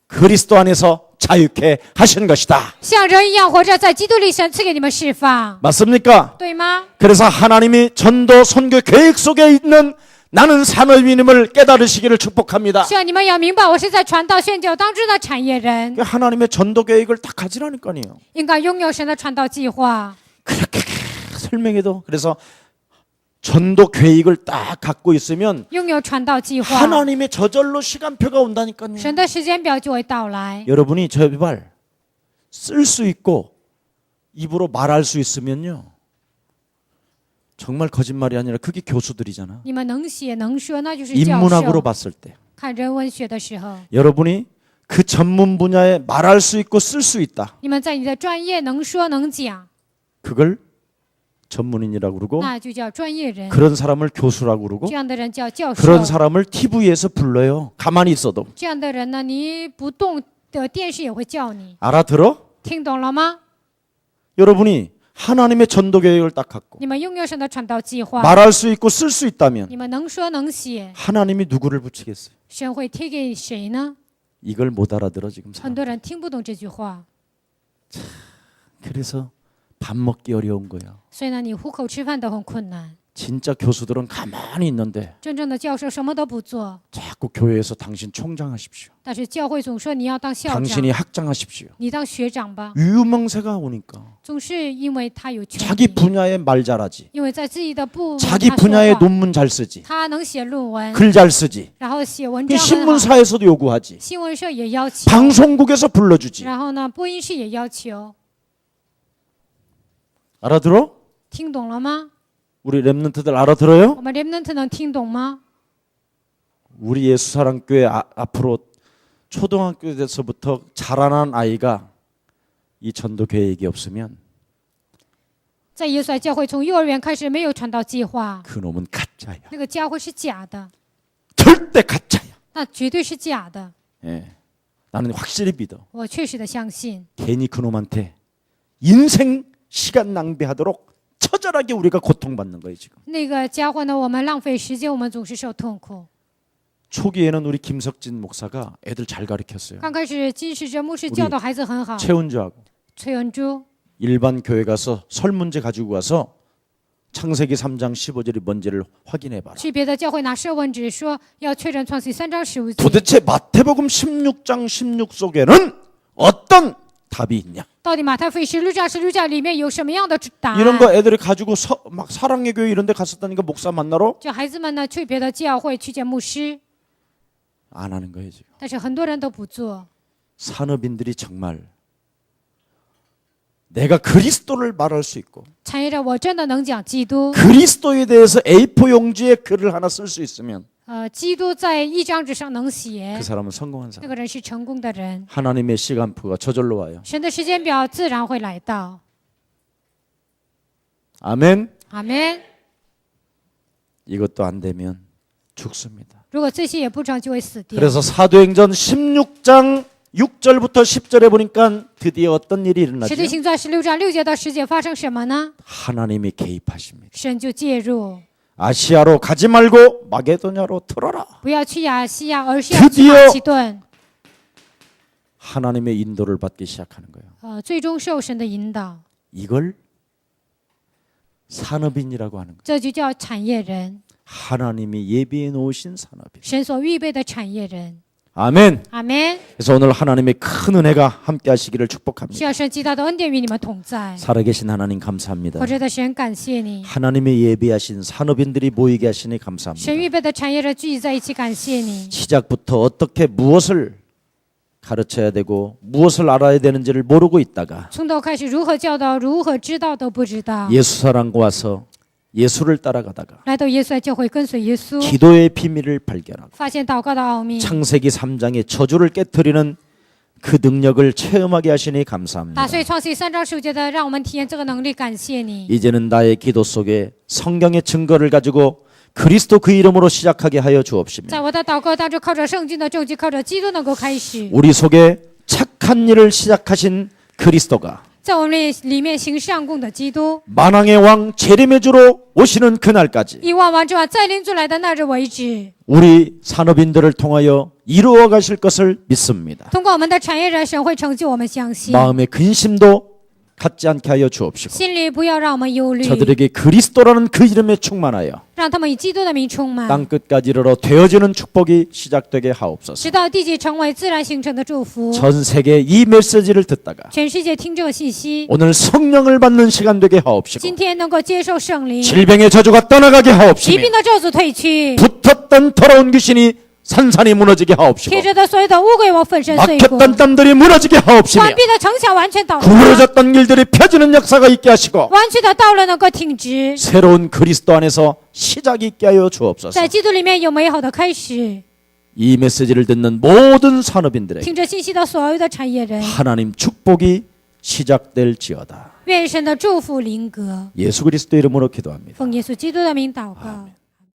그리스도 안에서 자유케 하신 것이다. 像人一样活着，在基督里神赐给你们释放， 맞습니까? 对吗？ 그래서 하나님이 전도 선교 계획 속에 있는 나는 산업인임을 깨달으시기를 축복합니다. 希望你们要明白，我是在传道宣教当中的产业人， 하나님의 전도 계획을 딱 가지라니까요. 应该拥有神的传道计划。 그렇게 설명해도 그래서 전도 계획을 딱 갖고 있으면 拥有传道计划， 하나님의 저절로 시간표가 온다니까요. 神的时间表就会到来。 여러분이 제발 쓸 수 있고 입으로 말할 수 있으면요. 정말 거짓말이 아니라 그게 교수들이잖아. 你们能写能说，那就是教 인문학으로 授。 봤을 때 看人文学的时候， 여러분이 그 전문 분야에 말할 수 있고 쓸 수 있다. 你们在你的专业能说能讲， 그걸 전문인이라고 그러고 那就叫专业人。 그런 사람을 교수라고 그러고 这样的人叫教授。 그런 사람을 TV에서 불러요. 가만히 있어도. 这样的人呢，你不动的电视也会叫你， 알아들어? 听懂了吗？ 여러분이 하나님의 전도 계획을 딱 갖고 你们拥有神的传道计划， 말할 수 있고 쓸 수 있다면 你们能说能写， 하나님이 누구를 붙이겠어요? 神会贴给谁呢？ 이걸 못 알아들어 지금 很 사람. 多人听不懂这句话， 그래서 밥 먹기 어려운 거야. 所以呢，你糊口吃饭都很困难。 진짜 교수들은 가만히 있는데 真正的教授什么都不做， 자꾸 교회에서 당신 총장하십시오. 但是教会总说你要当校长， 당신이 학장하십시오. 你当学长吧， 유명세가 오니까 总是因为他有权 자기 利， 분야에 말 잘하지. 因为在自己的部门 자기 他说 분야의 话 논문 잘 쓰지. 他能写论文， 글 잘 쓰지. 然后写文 그 章很好， 신문사에서도 요구하지. 新闻社也要求， 방송국에서 불러주지. 然后呢，播音室也要求， 알아들어? 听懂了吗？ 우리 랩런트들 알아들어요? 我们 remnant 能听懂吗？ 우리 예수사랑교회 앞으로 초등학교 때서부터 자라난 아이가 이 전도 계획이 없으면 在耶稣爱教会从幼儿园开始没有传道计划， 그놈은 가짜야. 那个教会是假的， 절대 가짜야. 那绝对是假的。 예. 나는 확실히 믿어. 我确实的相信， 괜히 그놈한테 인생 시간 낭비하도록 처절하게 우리가 고통받는 거예요 지금. 那个家伙呢，我们浪费时间，我们总是受痛苦。 초기에는 우리 김석진 목사가 애들 잘 가르쳤어요. 刚开始金世哲牧师教导孩子很好， 최은주하고 崔文珠 일반 교회 가서 설문제 가지고 가서 창세기 3장 15절이 뭔지를 확인해 봐라. 去别的教会拿设问纸，说要确认创世3章15节。 도대체 마태복음 16장 16 속에는 어떤 답이 있냐? 到底马太福音16章里面有什么样的答 이런 案？ 거 애들이 가지고 막 사랑의 교회 이런 데 갔었다니까 목사 만나러 就孩子们呢去别的教会去见牧师， 안 하는 거예요, 지금. 但是很多人都不做。 산업인들이 정말 내가 그리스도를 말할 수 있고 产业者，我真的能讲基督。 그리스도에 대해서 A4 용지에 글을 하나 쓸 수 있으면 基督在一张纸上能写 그 ， 사람은 성공한 那 사람. 个人是成功的人。 하나님의 시간표가 저절로 와요. 神的时间表自然会来到。 아멘. 阿门。 이것도 안 되면 죽습니다. 如果这些也不成，就会死掉。 그래서 사도행전 16장 6절부터 10절에 보니까 드디어 어떤 일이 使 일어나죠? 徒行传16章6节到10节发生什么呢？ 하나님이 개입하십니다. 神就介入， 아시아로 가지 말고 마게도냐로 들어라. 不要去亚细亚，而是要去 드디어 马其顿。 하나님의 인도를 받기 시작하는 거예요. 最终受神的引导， 이걸 산업인이라고 하는 거예요. 这就叫产业人， 하나님이 예비해 놓으신 산업인. 神所预备的产业人。 아멘. 阿门。 그래서 오늘 하나님의 큰 은혜가 함께 하시기를 需 축복합니다. 要神极大的恩典与你们同在。 살아계신 하나님 감사합니다. 活着的神，感谢你。 하나님의 예비하신 산업인들이 모이게 하시니 神 감사합니다. 预备的产业人聚集在一起，感谢你。 시작부터 어떻게 무엇을 가르쳐야 되고 무엇을 알아야 되는지를 모르고 있다가 从头开始，如何教导，如何知道都不知道。 예수 사랑과 와서 예수를 따라가다가 来到耶稣的教会，跟随耶稣， 기도의 비밀을 발견하고 发现祷告的奥秘。 창세기 3장의 저주를 깨뜨리는 그 능력을 체험하게 하시니 감사합니다. 打碎创世3章10节的，让我们体验这个能力，感谢你。 이제는 나의 기도 속에 성경의 증거를 가지고 그리스도 그 이름으로 시작하게 하여 주옵시며 在我的祷告当中，靠着圣经的证据，靠着基督能够开始， 우리 속에 착한 일을 시작하신 그리스도가 在我们里面行上供的基督， 만왕의 왕 재림의 주로 오시는 그날까지 以万王之王再临主来的那日为止。 우리 산업인들을 통하여 이루어 가실 것을 믿습니다. 通过我们的产业人，神会成就我们，相信。 마음의 근심도 갖지 않게 하여 주옵시고 心里不要让我们忧虑， 저들에게 그리스도라는 그 이름에 충만하여 让他们以基督的名充满， 땅 끝까지 이르러 되어지는 축복이 시작되게 하옵소서. 直到地极成为自然形成的祝福。 전 세계 이 메시지를 듣다가 全世界听这个信息， 오늘 성령을 받는 시간 되게 하옵시고 今天能够接受圣灵， 질병의 저주가 떠나가게 疾 하옵시며 病的咒诅退去， 붙었던 더러운 귀신이 산산이 무너지게 하옵시고 贴着的所有的污鬼我粉身碎骨， 막혔던 땀들이 무너지게 하옵시며 关闭的城墙完全倒塌， 구부러졌던 길들이 펴지는 역사가 있게 하시고 弯曲的道路能够挺直， 새로운 그리스도 안에서 시작이 있게 하여 주옵소서. 在基督里面有美好的开始。 이 메시지를 듣는 모든 산업인들에게 听着信息的所有的产业人， 하나님 축복이 시작될지어다. 愿神的祝福临格， 예수 그리스도 이름으로 기도합니다. 奉耶稣基督的名祷告。